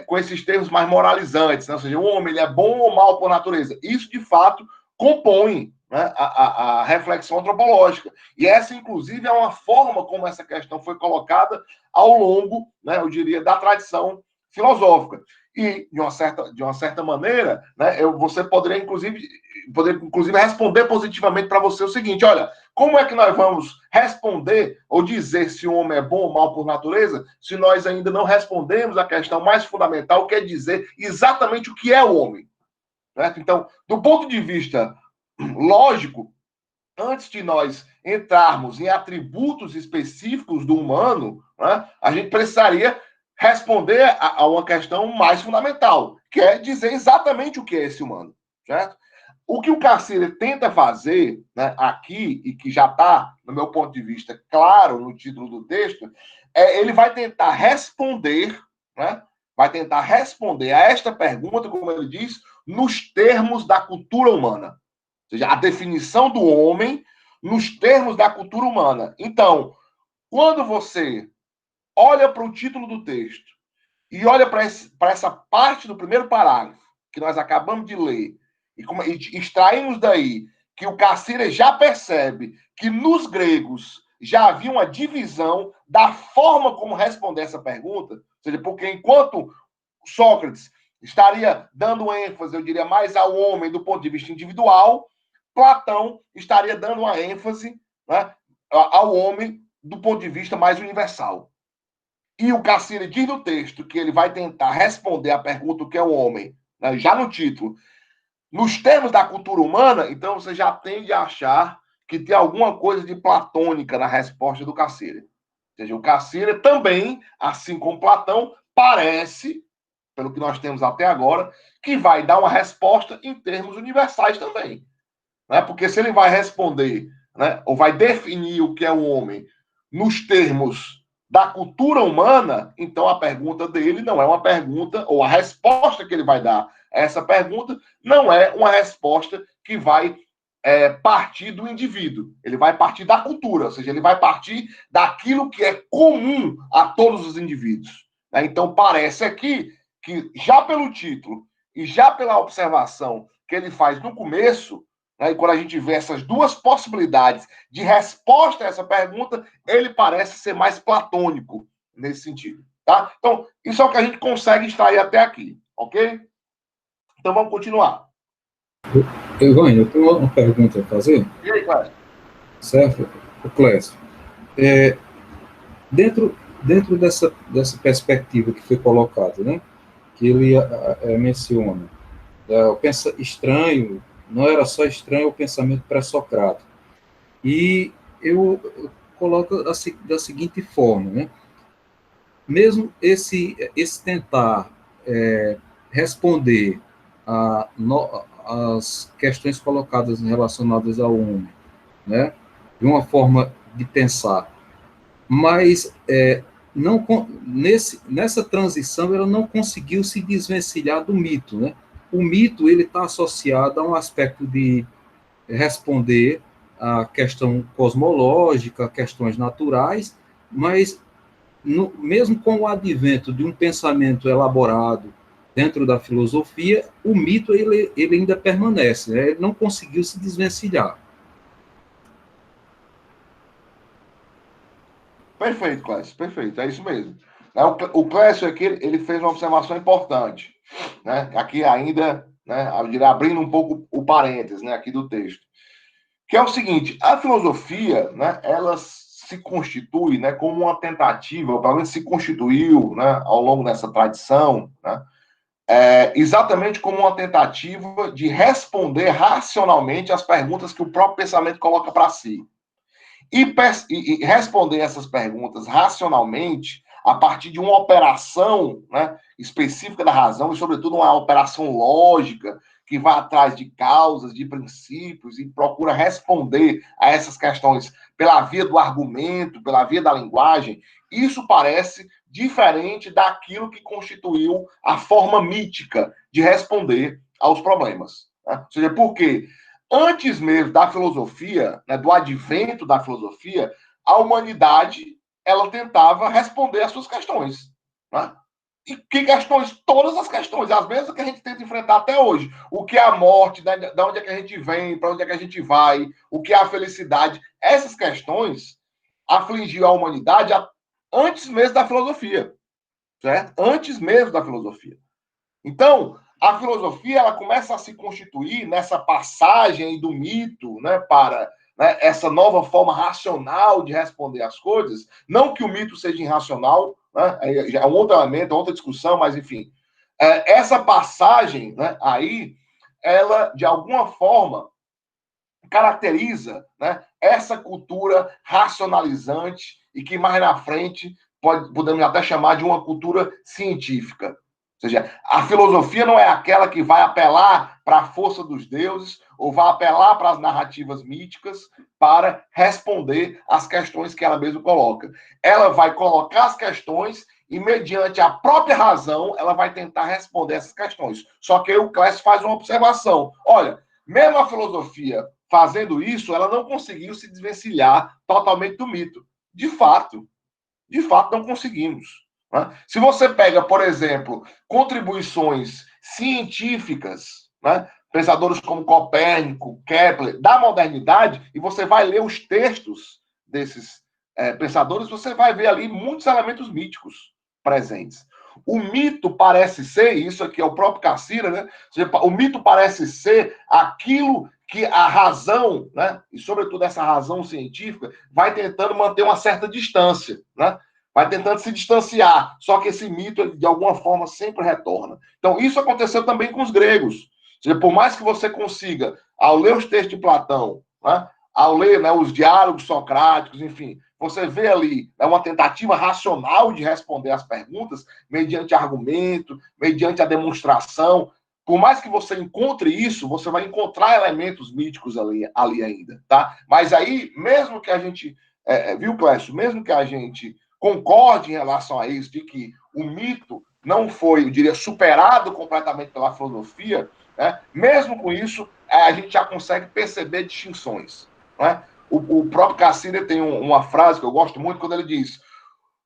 com esses termos mais moralizantes, né? Ou seja, o homem ele é bom ou mal por natureza. Isso, de fato, compõe, né, a reflexão antropológica. E essa, inclusive, é uma forma como essa questão foi colocada ao longo, né, eu diria, da tradição filosófica. E, de uma certa maneira, né, você poderia, inclusive, responder positivamente para você o seguinte: olha, como é que nós vamos responder ou dizer se o homem é bom ou mal por natureza, se nós ainda não respondemos a questão mais fundamental, que é dizer exatamente o que é o homem? Certo? Então, do ponto de vista lógico, antes de nós entrarmos em atributos específicos do humano, né, a gente precisaria responder a uma questão mais fundamental, que é dizer exatamente o que é esse humano, certo? O que o Carceira tenta fazer, né, aqui, e que já está, no meu ponto de vista, claro no título do texto, ele vai tentar responder, né, a esta pergunta, como ele diz, nos termos da cultura humana. Ou seja, a definição do homem nos termos da cultura humana. Então, quando você olha para o título do texto e olha para essa parte do primeiro parágrafo que nós acabamos de ler e extraímos daí que o Carceira já percebe que nos gregos já havia uma divisão da forma como responder essa pergunta, ou seja, porque enquanto Sócrates estaria dando ênfase, eu diria, mais ao homem do ponto de vista individual, Platão estaria dando uma ênfase, né, ao homem do ponto de vista mais universal. E o Carceira diz no texto que ele vai tentar responder a pergunta o que é o homem, né, já no título, nos termos da cultura humana, então você já tende a achar que tem alguma coisa de platônica na resposta do Carceira. Ou seja, o Carceira também, assim como Platão, parece, pelo que nós temos até agora, que vai dar uma resposta em termos universais também. Né? Porque se ele vai responder, né, ou vai definir o que é o homem nos termos da cultura humana, então a pergunta dele não é uma pergunta, ou a resposta que ele vai dar a essa pergunta não é uma resposta que vai partir do indivíduo, ele vai partir da cultura, ou seja, ele vai partir daquilo que é comum a todos os indivíduos. Né? Então, parece aqui que, já pelo título e já pela observação que ele faz no começo, né, e quando a gente vê essas duas possibilidades de resposta a essa pergunta, ele parece ser mais platônico nesse sentido. Tá? Então, isso é o que a gente consegue extrair até aqui, ok? Então, vamos continuar. Evânio, eu tenho uma pergunta a fazer. E aí, Clécio? Certo? O Clécio, dentro dessa perspectiva que foi colocada, né, que ele menciona, estranho, não era só estranho o pensamento pré-socrático. E eu coloco da seguinte forma, né, mesmo esse tentar responder as questões colocadas relacionadas ao homem, né, de uma forma de pensar, mas nessa transição ela não conseguiu se desvencilhar do mito, né? O mito ele está associado a um aspecto de responder à questão cosmológica, questões naturais, mas mesmo com o advento de um pensamento elaborado dentro da filosofia, o mito ele ainda permanece, né? Ele não conseguiu se desvencilhar. Perfeito, Clécio, perfeito, é isso mesmo. O Clécio aqui, ele fez uma observação importante, né? Aqui ainda, né, abrindo um pouco o parênteses, né, aqui do texto, que é o seguinte: a filosofia, né, ela se constitui, né, como uma tentativa, ou pelo menos se constituiu, né, ao longo dessa tradição, né, exatamente como uma tentativa de responder racionalmente às perguntas que o próprio pensamento coloca para si. E responder essas perguntas racionalmente a partir de uma operação, né, específica da razão, e, sobretudo, uma operação lógica que vai atrás de causas, de princípios, e procura responder a essas questões pela via do argumento, pela via da linguagem. Isso parece diferente daquilo que constituiu a forma mítica de responder aos problemas. Né? Ou seja, por quê? Antes mesmo da filosofia, né, do advento da filosofia, a humanidade ela tentava responder às suas questões. Né? E que questões? Todas as questões, as mesmas que a gente tenta enfrentar até hoje. O que é a morte, né, de onde é que a gente vem, para onde é que a gente vai, o que é a felicidade. Essas questões afligiu a humanidade antes mesmo da filosofia. Certo? Antes mesmo da filosofia. Então, a filosofia ela começa a se constituir nessa passagem do mito, né, para, né, essa nova forma racional de responder às coisas. Não que o mito seja irracional, né, é um outro elemento, outra discussão, mas enfim. Essa passagem, né, aí, ela, de alguma forma, caracteriza, né, essa cultura racionalizante e que mais na frente podemos até chamar de uma cultura científica. Ou seja, a filosofia não é aquela que vai apelar para a força dos deuses ou vai apelar para as narrativas míticas para responder às questões que ela mesma coloca. Ela vai colocar as questões e, mediante a própria razão, ela vai tentar responder essas questões. Só que aí o Clécio faz uma observação. Olha, mesmo a filosofia fazendo isso, ela não conseguiu se desvencilhar totalmente do mito. De fato não conseguimos. Né? Se você pega, por exemplo, contribuições científicas, né, pensadores como Copérnico, Kepler, da modernidade, e você vai ler os textos desses pensadores, você vai ver ali muitos elementos míticos presentes. O mito parece ser, isso aqui é o próprio Cassira, né? O mito parece ser aquilo que a razão, né, e sobretudo essa razão científica, vai tentando manter uma certa distância, né? Vai tentando se distanciar, só que esse mito, de alguma forma, sempre retorna. Então, isso aconteceu também com os gregos. Ou seja, por mais que você consiga, ao ler os textos de Platão, né, ao ler, né, os diálogos socráticos, enfim, você vê ali, né, uma tentativa racional de responder às perguntas, mediante argumento, mediante a demonstração. Por mais que você encontre isso, você vai encontrar elementos míticos ali ainda, tá? Mas aí, mesmo que a gente, viu, Clécio? Mesmo que a gente concorde em relação a isso, de que o mito não foi, eu diria, superado completamente pela filosofia, né? Mesmo com isso, a gente já consegue perceber distinções. Né? O próprio Cassirer tem uma frase que eu gosto muito, quando ele diz: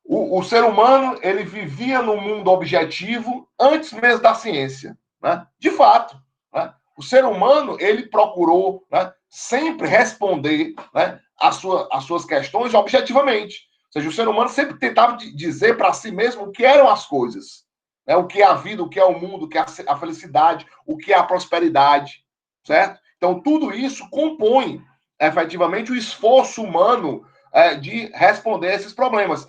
o ser humano ele vivia no mundo objetivo antes mesmo da ciência. Né? De fato, né? O ser humano ele procurou, né, sempre responder, né, as suas questões objetivamente. Ou seja, o ser humano sempre tentava dizer para si mesmo o que eram as coisas. Né? O que é a vida, o que é o mundo, o que é a felicidade, o que é a prosperidade. Certo? Então, tudo isso compõe efetivamente o esforço humano de responder a esses problemas.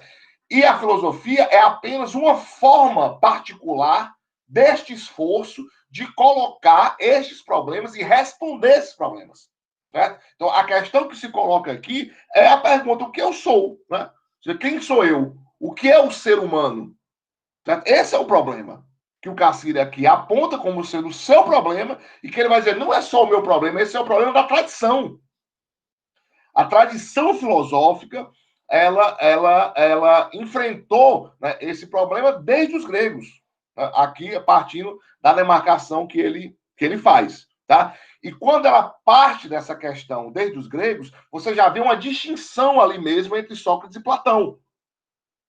E a filosofia é apenas uma forma particular deste esforço de colocar estes problemas e responder esses problemas. Certo? Então, a questão que se coloca aqui é a pergunta: o que eu sou? Né? Quem sou eu? O que é o ser humano? Certo? Esse é o problema que o Cassirer aqui aponta como sendo o seu problema e que ele vai dizer: não é só o meu problema, esse é o problema da tradição. A tradição filosófica ela enfrentou, né, esse problema desde os gregos, né, aqui partindo da demarcação que ele faz. Tá? E quando ela parte dessa questão desde os gregos, você já vê uma distinção ali mesmo entre Sócrates e Platão,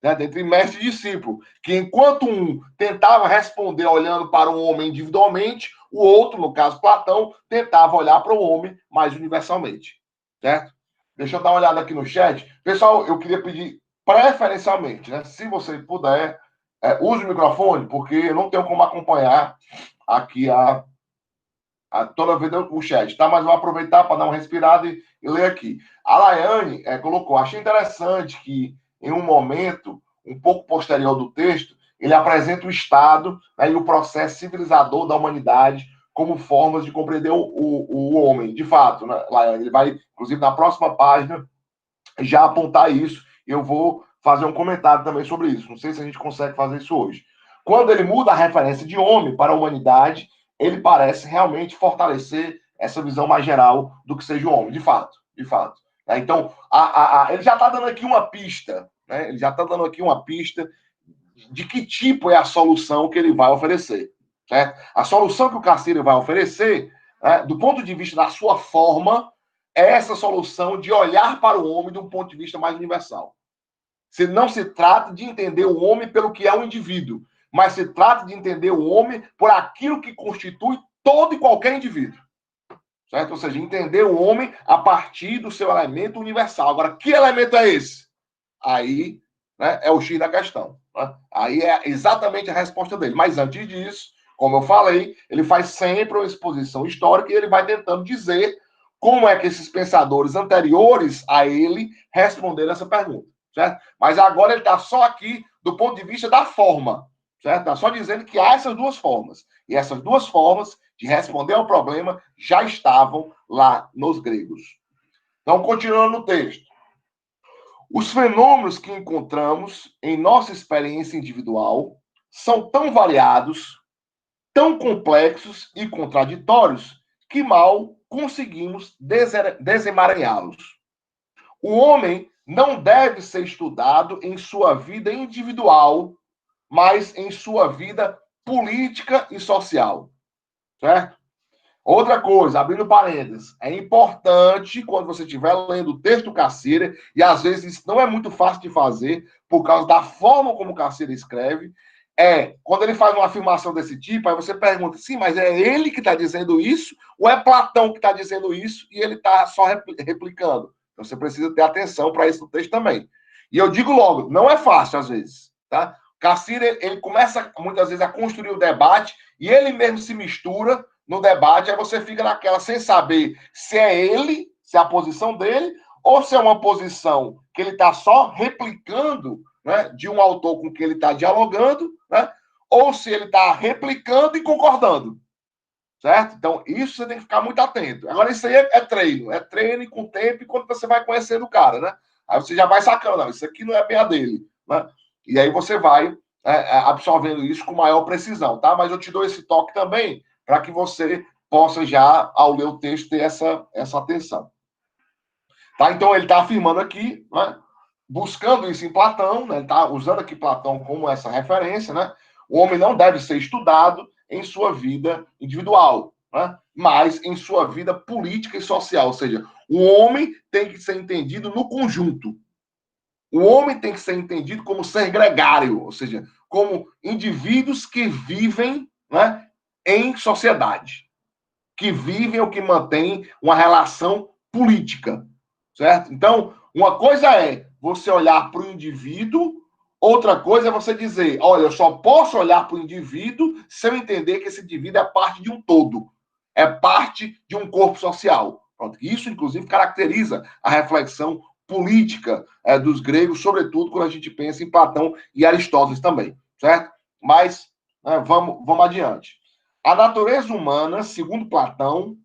né, entre mestre e discípulo, que enquanto um tentava responder olhando para o homem individualmente, o outro, no caso Platão, tentava olhar para o homem mais universalmente. Certo? Deixa eu dar uma olhada aqui no chat. Pessoal, eu queria pedir preferencialmente, né, se você puder, use o microfone, porque eu não tenho como acompanhar aqui toda vez o chat, tá? Mas vou aproveitar para dar uma respirada e ler aqui. A Laiane colocou: achei interessante que em um momento um pouco posterior do texto, ele apresenta o Estado, né, e o processo civilizador da humanidade como formas de compreender o homem. De fato, né, Laiane, ele vai, inclusive, na próxima página, já apontar isso. Eu vou fazer um comentário também sobre isso. Não sei se a gente consegue fazer isso hoje. Quando ele muda a referência de homem para a humanidade, ele parece realmente fortalecer essa visão mais geral do que seja o homem, de fato, de fato. Então, ele já está dando aqui uma pista, né? Ele já está dando aqui uma pista de que tipo é a solução que ele vai oferecer. Certo? A solução que o Cassirer vai oferecer, né, do ponto de vista da sua forma, é essa solução de olhar para o homem de um ponto de vista mais universal. Se não se trata de entender o homem pelo que é um indivíduo, mas se trata de entender o homem por aquilo que constitui todo e qualquer indivíduo. Certo? Ou seja, entender o homem a partir do seu elemento universal. Agora, que elemento é esse? Aí, né, é o X da questão. Né? Aí é exatamente a resposta dele. Mas antes disso, como eu falei, ele faz sempre uma exposição histórica e ele vai tentando dizer como é que esses pensadores anteriores a ele responderam essa pergunta. Certo? Mas agora ele está só aqui do ponto de vista da forma. Certo? Está só dizendo que há essas duas formas. E essas duas formas de responder ao problema já estavam lá nos gregos. Então, continuando no texto. Os fenômenos que encontramos em nossa experiência individual são tão variados, tão complexos e contraditórios que mal conseguimos desemaranhá-los. O homem não deve ser estudado em sua vida individual, mas em sua vida política e social. Certo? Outra coisa, abrindo parênteses, é importante quando você estiver lendo o texto do Cassirer, e às vezes isso não é muito fácil de fazer, por causa da forma como o Cassirer escreve, quando ele faz uma afirmação desse tipo, aí você pergunta, sim, mas é ele que está dizendo isso, ou é Platão que está dizendo isso, e ele está só replicando? Então você precisa ter atenção para isso no texto também. E eu digo logo, não é fácil às vezes, tá? Cassirer, ele começa muitas vezes a construir o debate, e ele mesmo se mistura no debate, aí você fica naquela sem saber se é ele, se é a posição dele, ou se é uma posição que ele está só replicando, né, de um autor com quem ele está dialogando, né, ou se ele está replicando e concordando. Certo? Então, isso você tem que ficar muito atento. Agora, isso aí é treino e com o tempo, e quando você vai conhecendo o cara, né? Aí você já vai sacando, não, isso aqui não é bem a dele, né? E aí você vai absorvendo isso com maior precisão, tá? Mas eu te dou esse toque também, para que você possa já, ao ler o texto, ter essa atenção. Tá? Então, ele está afirmando aqui, né, buscando isso em Platão, né, ele está usando aqui Platão como essa referência, né, o homem não deve ser estudado em sua vida individual, né? Mas em sua vida política e social. Ou seja, o homem tem que ser entendido no conjunto. O homem tem que ser entendido como ser gregário, ou seja, como indivíduos que vivem, né, em sociedade, que vivem ou que mantêm uma relação política, certo? Então, uma coisa é você olhar para o indivíduo, outra coisa é você dizer, olha, eu só posso olhar para o indivíduo se eu entender que esse indivíduo é parte de um todo, é parte de um corpo social. Pronto. Isso, inclusive, caracteriza a reflexão política dos gregos, sobretudo quando a gente pensa em Platão e Aristóteles também, certo? Mas vamos adiante. A natureza humana, segundo Platão,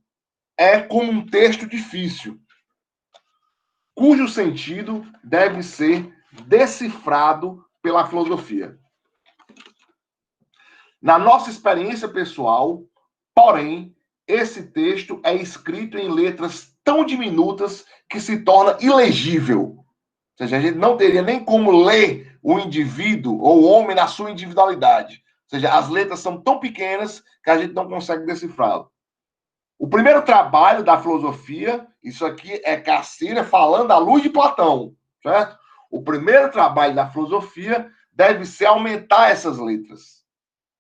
é como um texto difícil, cujo sentido deve ser decifrado pela filosofia. Na nossa experiência pessoal, porém, esse texto é escrito em letras tão diminutas que se torna ilegível. Ou seja, a gente não teria nem como ler o indivíduo ou o homem na sua individualidade. Ou seja, as letras são tão pequenas que a gente não consegue decifrá-lo. O primeiro trabalho da filosofia, isso aqui é Cacilha falando à luz de Platão, certo? O primeiro trabalho da filosofia deve ser aumentar essas letras.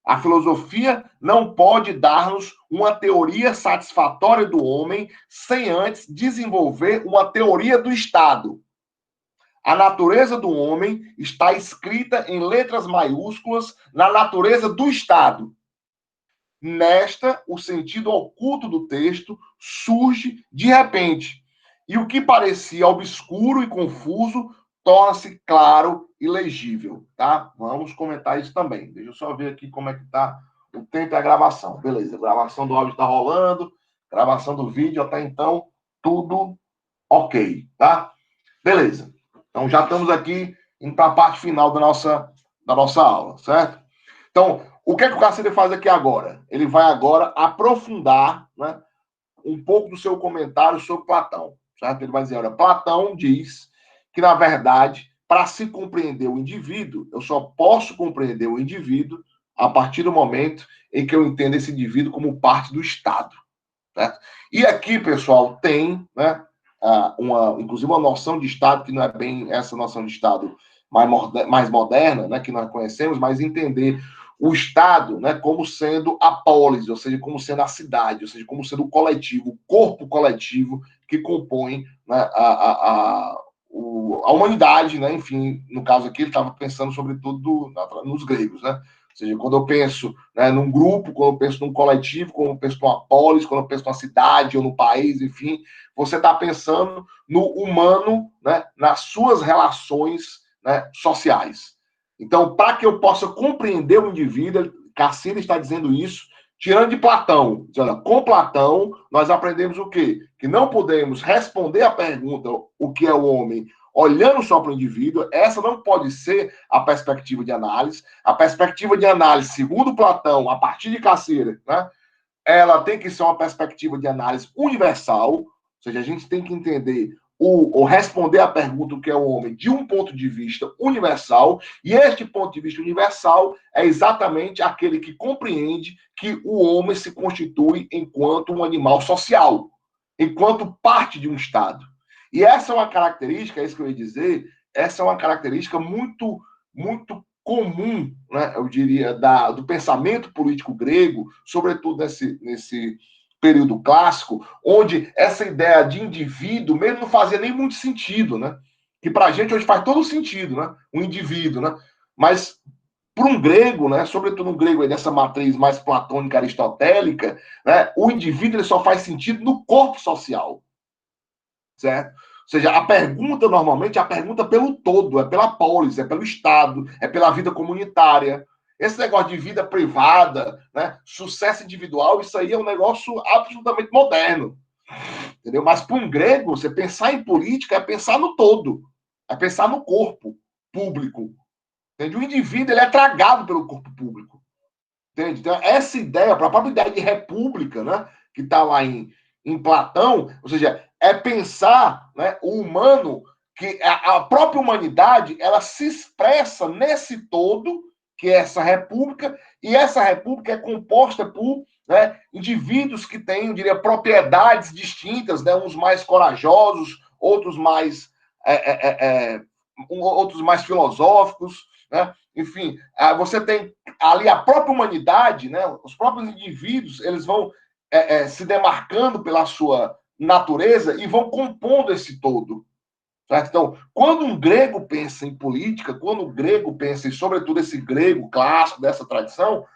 A filosofia não pode dar-nos uma teoria satisfatória do homem sem antes desenvolver uma teoria do Estado. A natureza do homem está escrita em letras maiúsculas na natureza do Estado. Nesta, o sentido oculto do texto surge de repente, e o que parecia obscuro e confuso torna-se claro e legível, tá? Vamos comentar isso também. Deixa eu só ver aqui como é que tá o tempo e a gravação. Beleza, a gravação do áudio está rolando, gravação do vídeo até então, tudo ok, tá? Beleza. Então já estamos aqui indo para a parte final da nossa aula, certo? Então, o que é que o Cacilha faz aqui agora? Ele vai agora aprofundar, né, um pouco do seu comentário sobre Platão, certo? Ele vai dizer, olha, Platão diz que, na verdade, para se compreender o indivíduo, eu só posso compreender o indivíduo a partir do momento em que eu entendo esse indivíduo como parte do Estado, certo? E aqui, pessoal, tem, né, inclusive uma noção de Estado que não é bem essa noção de Estado mais moderna, né, que nós conhecemos, mas entender o Estado, né, como sendo a polis, ou seja, como sendo a cidade, ou seja, como sendo o coletivo, o corpo coletivo que compõe, né, a humanidade, né, enfim, no caso aqui ele estava pensando sobretudo nos gregos, né, ou seja, quando eu penso, né, num grupo, quando eu penso num coletivo, quando eu penso numa polis, quando eu penso numa cidade ou no país, enfim, você está pensando no humano, né, nas suas relações, né, sociais. Então, para que eu possa compreender o indivíduo, Cacilha está dizendo isso, tirando de Platão. Dizendo, com Platão, nós aprendemos o quê? Que não podemos responder a pergunta o que é o homem olhando só para o indivíduo. Essa não pode ser a perspectiva de análise. A perspectiva de análise, segundo Platão, a partir de Cacilha, né, ela tem que ser uma perspectiva de análise universal, ou seja, a gente tem que entender ou responder a pergunta o que é o homem de um ponto de vista universal, e este ponto de vista universal é exatamente aquele que compreende que o homem se constitui enquanto um animal social, enquanto parte de um Estado. E essa é uma característica, é isso que eu ia dizer, essa é uma característica muito, muito comum, né, eu diria, do pensamento político grego, sobretudo nesse período clássico, onde essa ideia de indivíduo mesmo não fazia nem muito sentido, né? Que para a gente hoje faz todo sentido, né? Um indivíduo, né? Mas para um grego, né? Sobretudo um grego aí dessa matriz mais platônica aristotélica, né? O indivíduo ele só faz sentido no corpo social, certo? Ou seja, a pergunta normalmente é a pergunta pelo todo, é pela polis, é pelo Estado, é pela vida comunitária. Esse negócio de vida privada, né, sucesso individual, isso aí é um negócio absolutamente moderno. Entendeu? Mas para um grego, você pensar em política é pensar no todo, é pensar no corpo público. Entende? O indivíduo ele é tragado pelo corpo público. Entende? Então, essa ideia, a própria ideia de república, né, que está lá em Platão, ou seja, é pensar, né, o humano, que a própria humanidade ela se expressa nesse todo que é essa república, e essa república é composta por, né, indivíduos que têm, eu diria, propriedades distintas, né, uns mais corajosos, outros mais filosóficos, né? Enfim, você tem ali a própria humanidade, né? Os próprios indivíduos, eles vão se demarcando pela sua natureza e vão compondo esse todo. Certo? Então, quando um grego pensa em política, quando o grego pensa, e sobretudo esse grego clássico dessa tradição,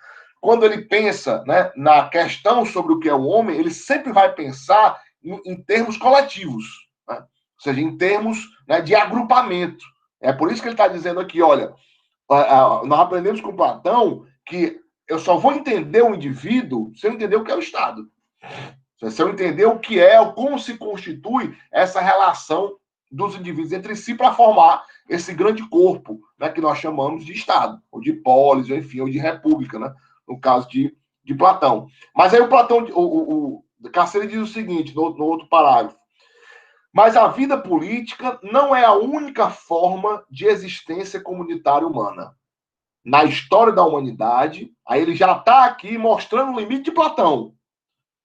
quando ele pensa, né, na questão sobre o que é o homem, ele sempre vai pensar em termos coletivos, né? Ou seja, em termos, né, de agrupamento. É por isso que ele está dizendo aqui, olha, nós aprendemos com Platão que eu só vou entender o indivíduo se eu entender o que é o Estado. Se eu entender o que é, como se constitui essa relação dos indivíduos entre si para formar esse grande corpo, né, que nós chamamos de Estado, ou de polis, ou enfim, ou de república, né, no caso de Platão. Mas aí o Platão, o Carceres diz o seguinte, no outro parágrafo: mas a vida política não é a única forma de existência comunitária humana. Na história da humanidade, aí ele já está aqui mostrando o limite de Platão.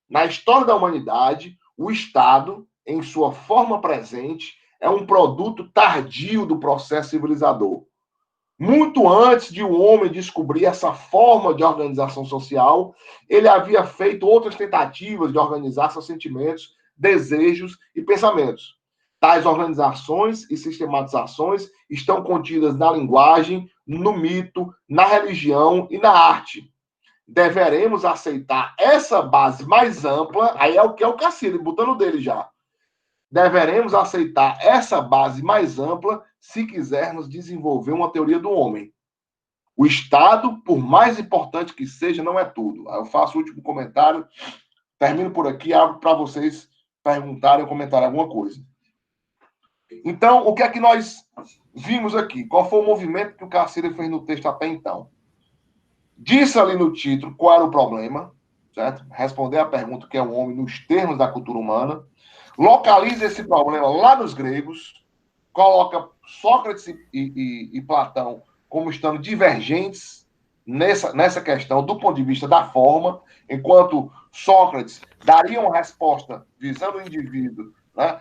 Na história da humanidade, o Estado, em sua forma presente, é um produto tardio do processo civilizador. Muito antes de o homem descobrir essa forma de organização social, ele havia feito outras tentativas de organizar seus sentimentos, desejos e pensamentos. Tais organizações e sistematizações estão contidas na linguagem, no mito, na religião e na arte. Deveremos aceitar essa base mais ampla, aí é o que é o Cassini, botando dele já. Deveremos aceitar essa base mais ampla se quisermos desenvolver uma teoria do homem. O Estado, por mais importante que seja, não é tudo. Aí eu faço o último comentário, termino por aqui, abro para vocês perguntarem ou comentarem alguma coisa. Então, o que é que nós vimos aqui? Qual foi o movimento que o Cassini fez no texto até então? Disse ali no título qual era o problema, certo? Responder a pergunta que é o homem nos termos da cultura humana. Localiza esse problema lá nos gregos, coloca Sócrates e Platão como estando divergentes nessa questão do ponto de vista da forma, enquanto Sócrates daria uma resposta visando o indivíduo, né?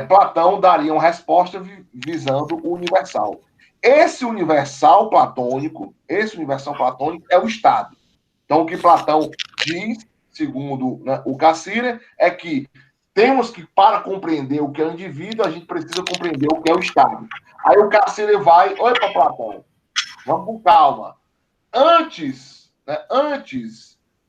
Platão daria uma resposta visando o universal. Esse universal platônico é o Estado. Então, o que Platão diz, segundo, né, o Cassini, é que temos que, para compreender o que é o indivíduo, a gente precisa compreender o que é o Estado. Aí o Cassini vai, oi para Platão, vamos com calma. Antes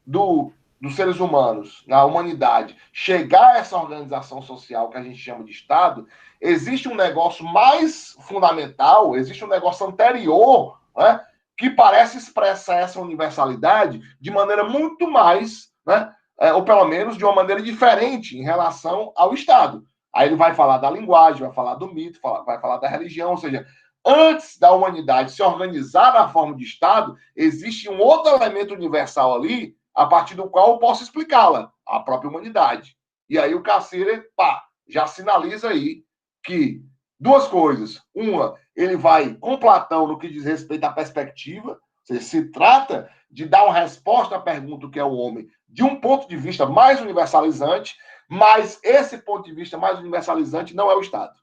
dos seres humanos, na humanidade, chegar a essa organização social que a gente chama de Estado, existe um negócio mais fundamental, existe um negócio anterior, né, que parece expressar essa universalidade de maneira muito mais, né, ou pelo menos de uma maneira diferente em relação ao Estado. Aí ele vai falar da linguagem, vai falar do mito, vai falar da religião, ou seja, antes da humanidade se organizar na forma de Estado, existe um outro elemento universal ali, a partir do qual eu posso explicá-la, a própria humanidade. E aí o Cassini, já sinaliza aí que duas coisas. Uma, ele vai com Platão no que diz respeito à perspectiva, ou seja, se trata de dar uma resposta à pergunta do que é o homem de um ponto de vista mais universalizante, mas esse ponto de vista mais universalizante não é o Estado,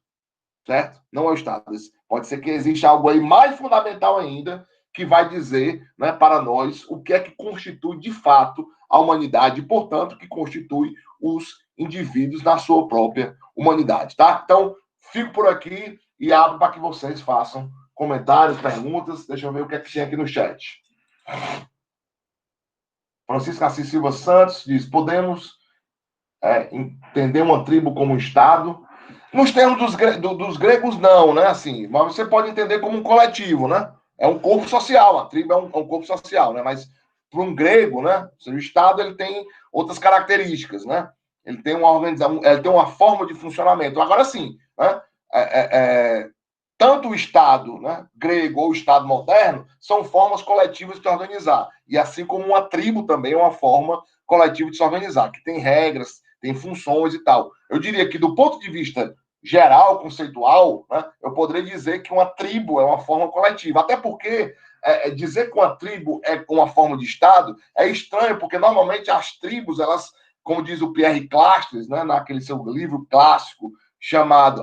certo? Não é o Estado. Pode ser que exista algo aí mais fundamental ainda, que vai dizer, né, para nós o que é que constitui de fato a humanidade e, portanto, que constitui os indivíduos na sua própria humanidade, tá? Então, fico por aqui e abro para que vocês façam comentários, perguntas. Deixa eu ver o que é que tem aqui no chat. Francisco Assis Silva Santos diz: podemos entender uma tribo como um Estado? Nos termos dos gregos, não, né? Assim, mas você pode entender como um coletivo, né? É um corpo social, a tribo é um corpo social, né? Mas para um grego, né? O Estado ele tem outras características, né? Ele tem uma organização, ele tem uma forma de funcionamento. Agora sim, né? Tanto o Estado, né, grego ou o Estado moderno são formas coletivas de se organizar. E assim como uma tribo também é uma forma coletiva de se organizar, que tem regras, tem funções e tal. Eu diria que do ponto de vista geral, conceitual, né, eu poderia dizer que uma tribo é uma forma coletiva. Até porque dizer que uma tribo é uma forma de Estado é estranho, porque normalmente as tribos, elas, como diz o Pierre Clastres, né, naquele seu livro clássico chamado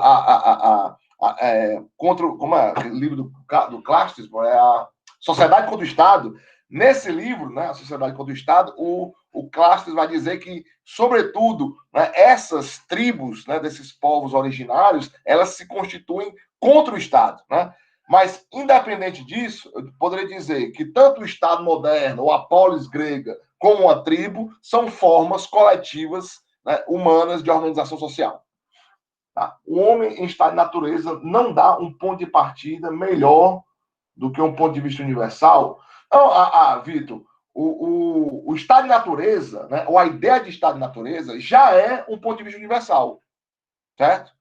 como é aquele livro do Clastres, é a Sociedade contra o Estado. Nesse livro, né, a Sociedade contra o Estado, o Clastres vai dizer que, sobretudo, né, essas tribos, né, desses povos originários, elas se constituem contra o Estado, né? Mas, independente disso, eu poderia dizer que tanto o Estado moderno, ou a polis grega, como a tribo, são formas coletivas, né, humanas de organização social. Tá? O homem em estado de natureza não dá um ponto de partida melhor do que um ponto de vista universal. Não, Vitor, o estado de natureza, né, ou a ideia de estado de natureza, já é um ponto de vista universal, certo?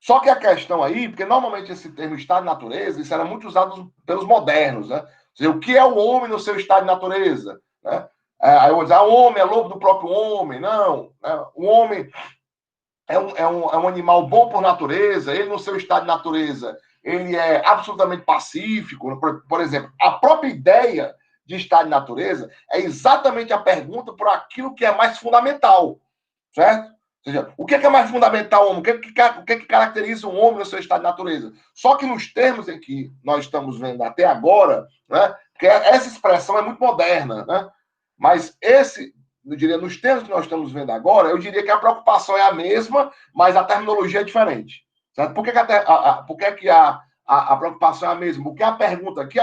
Só que a questão aí, porque normalmente esse termo estado de natureza, isso era muito usado pelos modernos, né? Ou seja, o que é o homem no seu estado de natureza? Né? Aí eu vou dizer, o homem é lobo do próprio homem. Não, né? O homem é um animal bom por natureza, ele no seu estado de natureza, ele é absolutamente pacífico. Por exemplo, a própria ideia de estado de natureza é exatamente a pergunta por aquilo que é mais fundamental, certo? Ou seja, o que é mais fundamental, homem? O que caracteriza um homem no seu estado de natureza? Só que nos termos em que nós estamos vendo até agora, né, porque essa expressão é muito moderna, né? Mas eu diria, nos termos que nós estamos vendo agora, eu diria que a preocupação é a mesma, mas a terminologia é diferente. Certo? Por que a preocupação é a mesma? Porque a pergunta aqui,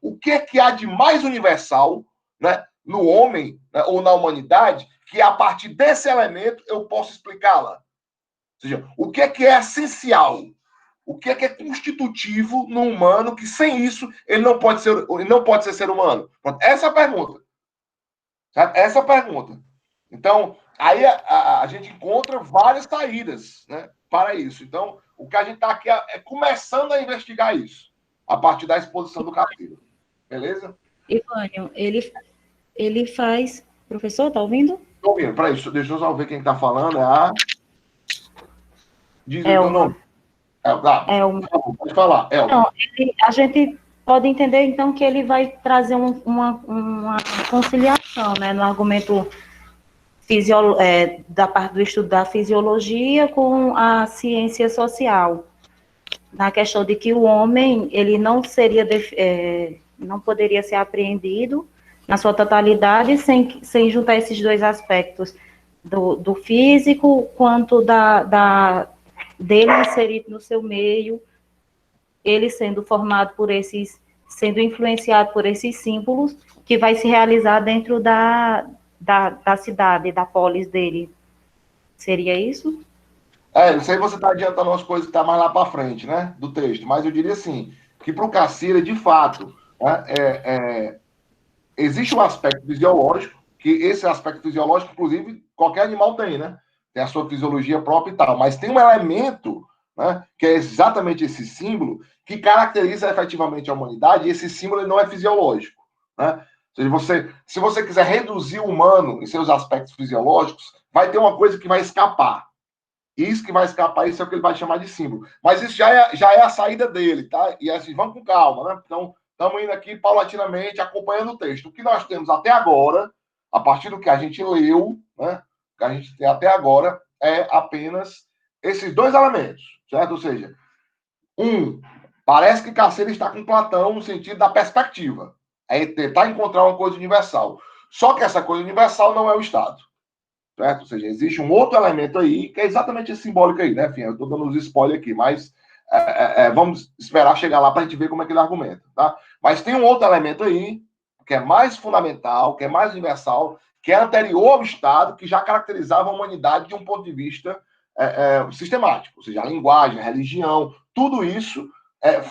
o que há de mais universal, né, no homem, né, ou na humanidade, que a partir desse elemento eu posso explicá-la? Ou seja, o que é essencial? O que é constitutivo no humano que sem isso ele não pode ser ser humano? Essa é a pergunta. Certo? Essa é a pergunta. Então, aí a gente encontra várias saídas, né, para isso. Então, o que a gente está aqui é começando a investigar isso, a partir da exposição do capítulo. Beleza? Ivânio, ele faz... Professor, está ouvindo? Estou ouvindo. Para isso, deixa eu só ver quem está falando. Diz o Elma. nome. Elma. Pode falar, Elma. Não, a gente pode entender, então, que ele vai trazer uma conciliação, né, no argumento da parte do estudo da fisiologia com a ciência social, na questão de que o homem, ele não seria, não poderia ser apreendido na sua totalidade sem juntar esses dois aspectos, do físico, quanto dele inserido no seu meio, ele sendo formado sendo influenciado por esses símbolos, que vai se realizar dentro da cidade, da polis dele. Seria isso? Isso aí você está adiantando umas coisas que estão mais lá para frente, né, do texto. Mas eu diria assim, que para o Cassira, de fato, né, existe um aspecto fisiológico, que esse aspecto fisiológico, inclusive, qualquer animal tem, né? Tem a sua fisiologia própria e tal. Mas tem um elemento, né, que é exatamente esse símbolo, que caracteriza efetivamente a humanidade, e esse símbolo não é fisiológico, né? Ou seja, se você quiser reduzir o humano em seus aspectos fisiológicos, vai ter uma coisa que vai escapar. Isso que vai escapar, isso é o que ele vai chamar de símbolo. Mas isso já é a saída dele, tá? E assim, vamos com calma, né? Então, estamos indo aqui paulatinamente, acompanhando o texto. O que nós temos até agora, a partir do que a gente leu, né? O que a gente tem até agora é apenas esses dois elementos, certo? Ou seja, parece que Cassira está com Platão no sentido da perspectiva. É tentar encontrar uma coisa universal. Só que essa coisa universal não é o Estado. Certo? Ou seja, existe um outro elemento aí, que é exatamente esse simbólico aí, né? Enfim, eu estou dando uns spoilers aqui, mas vamos esperar chegar lá para a gente ver como é que ele argumenta, tá? Mas tem um outro elemento aí, que é mais fundamental, que é mais universal, que é anterior ao Estado, que já caracterizava a humanidade de um ponto de vista sistemático. Ou seja, a linguagem, a religião, tudo isso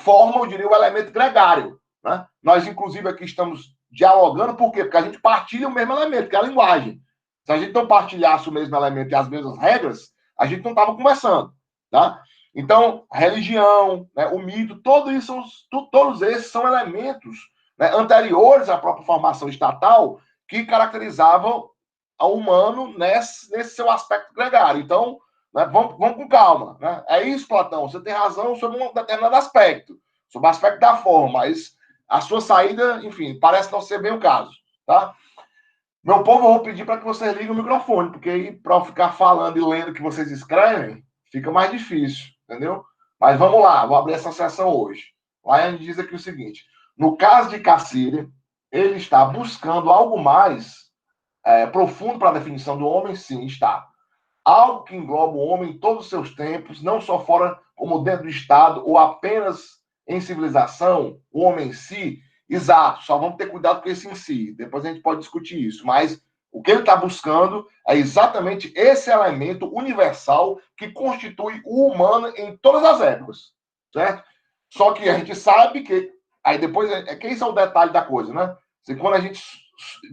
forma, eu diria, o elemento gregário, né? Nós, inclusive, aqui estamos dialogando, por quê? Porque a gente partilha o mesmo elemento, que é a linguagem. Se a gente não partilhasse o mesmo elemento e as mesmas regras, a gente não estava conversando, tá? Então, a religião, né, o mito, todos esses são elementos, né, anteriores à própria formação estatal que caracterizavam ao humano nesse seu aspecto gregário. Então, né, vamos com calma. Né? É isso, Platão, você tem razão sobre um determinado aspecto, sobre o aspecto da forma, mas a sua saída, enfim, parece não ser bem o caso, tá? Meu povo, eu vou pedir para que vocês liguem o microfone, porque aí, para eu ficar falando e lendo o que vocês escrevem, fica mais difícil, entendeu? Mas vamos lá, vou abrir essa sessão hoje. Laiane diz aqui o seguinte: no caso de Cassiri, ele está buscando algo mais profundo para a definição do homem? Sim, está. Algo que engloba o homem em todos os seus tempos, não só fora como dentro do Estado, ou apenas em civilização, o homem em si. Exato, só vamos ter cuidado com esse em si. Depois a gente pode discutir isso. Mas o que ele está buscando é exatamente esse elemento universal que constitui o humano em todas as épocas, certo? Só que a gente sabe que... Aí depois, que esse é o detalhe da coisa, né? Quando a gente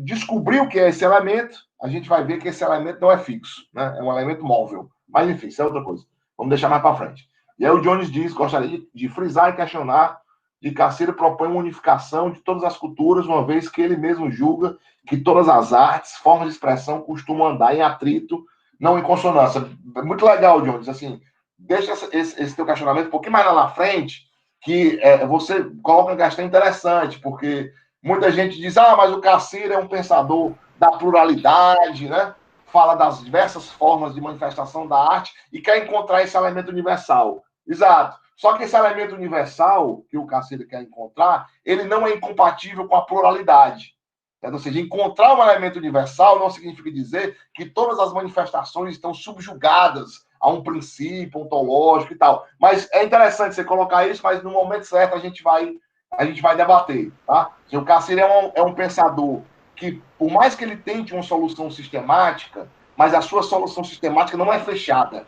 descobrir o que é esse elemento, a gente vai ver que esse elemento não é fixo, né? É um elemento móvel. Mas, enfim, isso é outra coisa. Vamos deixar mais para frente. E aí o Jones diz, gostaria de frisar e questionar, de Cassiri propõe uma unificação de todas as culturas, uma vez que ele mesmo julga que todas as artes, formas de expressão costumam andar em atrito, não em consonância. Muito legal, Jones. Assim, deixa esse teu questionamento um pouquinho mais lá na frente, que você coloca uma questão interessante, porque muita gente diz, mas o Cassiri é um pensador da pluralidade, né? Fala das diversas formas de manifestação da arte e quer encontrar esse elemento universal. Exato. Só que esse elemento universal que o Cassiri quer encontrar, ele não é incompatível com a pluralidade. Ou seja, encontrar um elemento universal não significa dizer que todas as manifestações estão subjugadas a um princípio ontológico e tal. Mas é interessante você colocar isso, mas no momento certo a gente vai debater, tá? O Cassiri é um pensador que, por mais que ele tente uma solução sistemática, mas a sua solução sistemática não é fechada.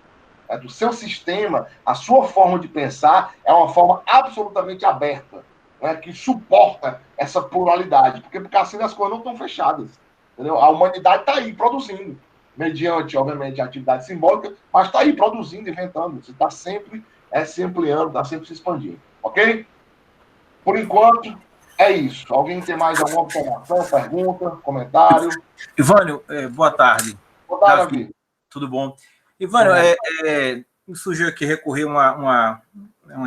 Do seu sistema, a sua forma de pensar é uma forma absolutamente aberta, né, que suporta essa pluralidade. Porque para o Cassiri as coisas não estão fechadas. Entendeu? A humanidade está aí produzindo, mediante, obviamente, a atividade simbólica, mas está aí produzindo, inventando. Você está sempre se ampliando, está sempre se expandindo. Ok? Por enquanto, é isso. Alguém tem mais alguma observação, pergunta, comentário? Ivânio, boa tarde. Boa tarde, Davi. Tudo bom? Ivânio, me surgiu aqui recorrer uma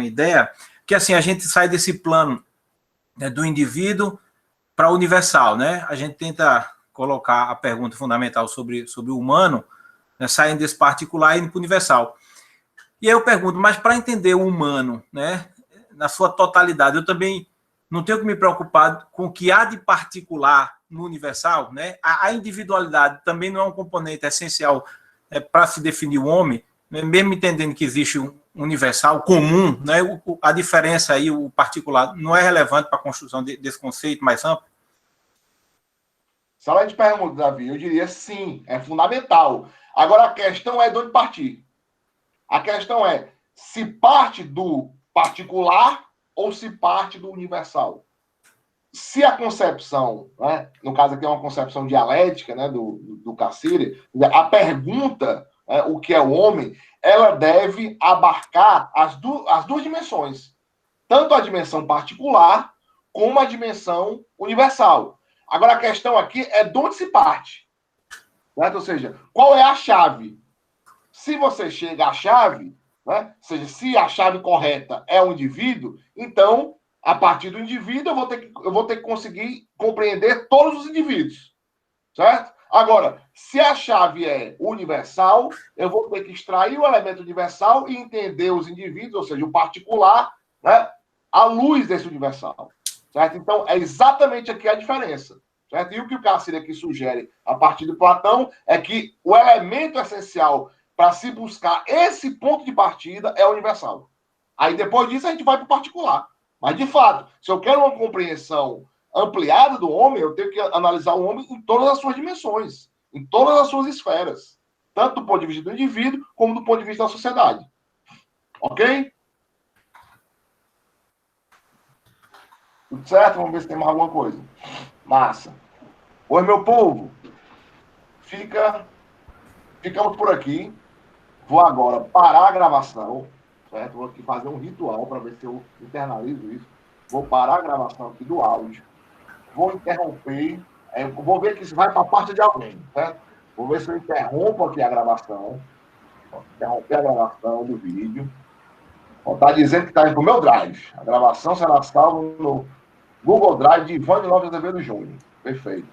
ideia, que assim, a gente sai desse plano, né, do indivíduo para o universal, né? A gente tenta colocar a pergunta fundamental sobre o humano, né, saindo desse particular e indo para o universal. E aí eu pergunto, mas para entender o humano, né, na sua totalidade, eu também não tenho que me preocupar com o que há de particular no universal, né? A individualidade também não é um componente essencial para se definir o homem, né? Mesmo entendendo que existe um universal comum, né? A diferença aí, o particular, não é relevante para a construção desse conceito mais amplo? Excelente pergunta, Davi. Eu diria sim, é fundamental. Agora a questão é de onde partir. A questão é se parte do particular ou se parte do universal. Se a concepção, né, no caso aqui é uma concepção dialética, né, do Cassiri, a pergunta, o que é o homem, ela deve abarcar as duas dimensões. Tanto a dimensão particular como a dimensão universal. Agora, a questão aqui é de onde se parte. Certo? Ou seja, qual é a chave? Se você chega à chave, né, ou seja, se a chave correta é o indivíduo, então, a partir do indivíduo, eu vou ter que conseguir compreender todos os indivíduos. Certo? Agora, se a chave é universal, eu vou ter que extrair o elemento universal e entender os indivíduos, ou seja, o particular, né, à luz desse universal. Certo? Então, é exatamente aqui a diferença. Certo? E o que o Cassiri aqui sugere, a partir de Platão, é que o elemento essencial para se buscar esse ponto de partida é o universal. Aí, depois disso, a gente vai para o particular. Mas, de fato, se eu quero uma compreensão ampliada do homem, eu tenho que analisar o homem em todas as suas dimensões, em todas as suas esferas, tanto do ponto de vista do indivíduo, como do ponto de vista da sociedade. Ok? Tudo certo? Vamos ver se tem mais alguma coisa. Massa. Oi, meu povo. Ficamos por aqui. Vou agora parar a gravação. Certo? Vou aqui fazer um ritual para ver se eu internalizo isso. Vou parar a gravação aqui do áudio. Vou interromper. Vou ver que isso vai para a parte de alguém. Certo? Vou ver se eu interrompo aqui a gravação. Vou interromper a gravação do vídeo. Está dizendo que está indo para o meu drive. A gravação será salva Google Drive de Ivane Lopes Azevedo Júnior. Perfeito.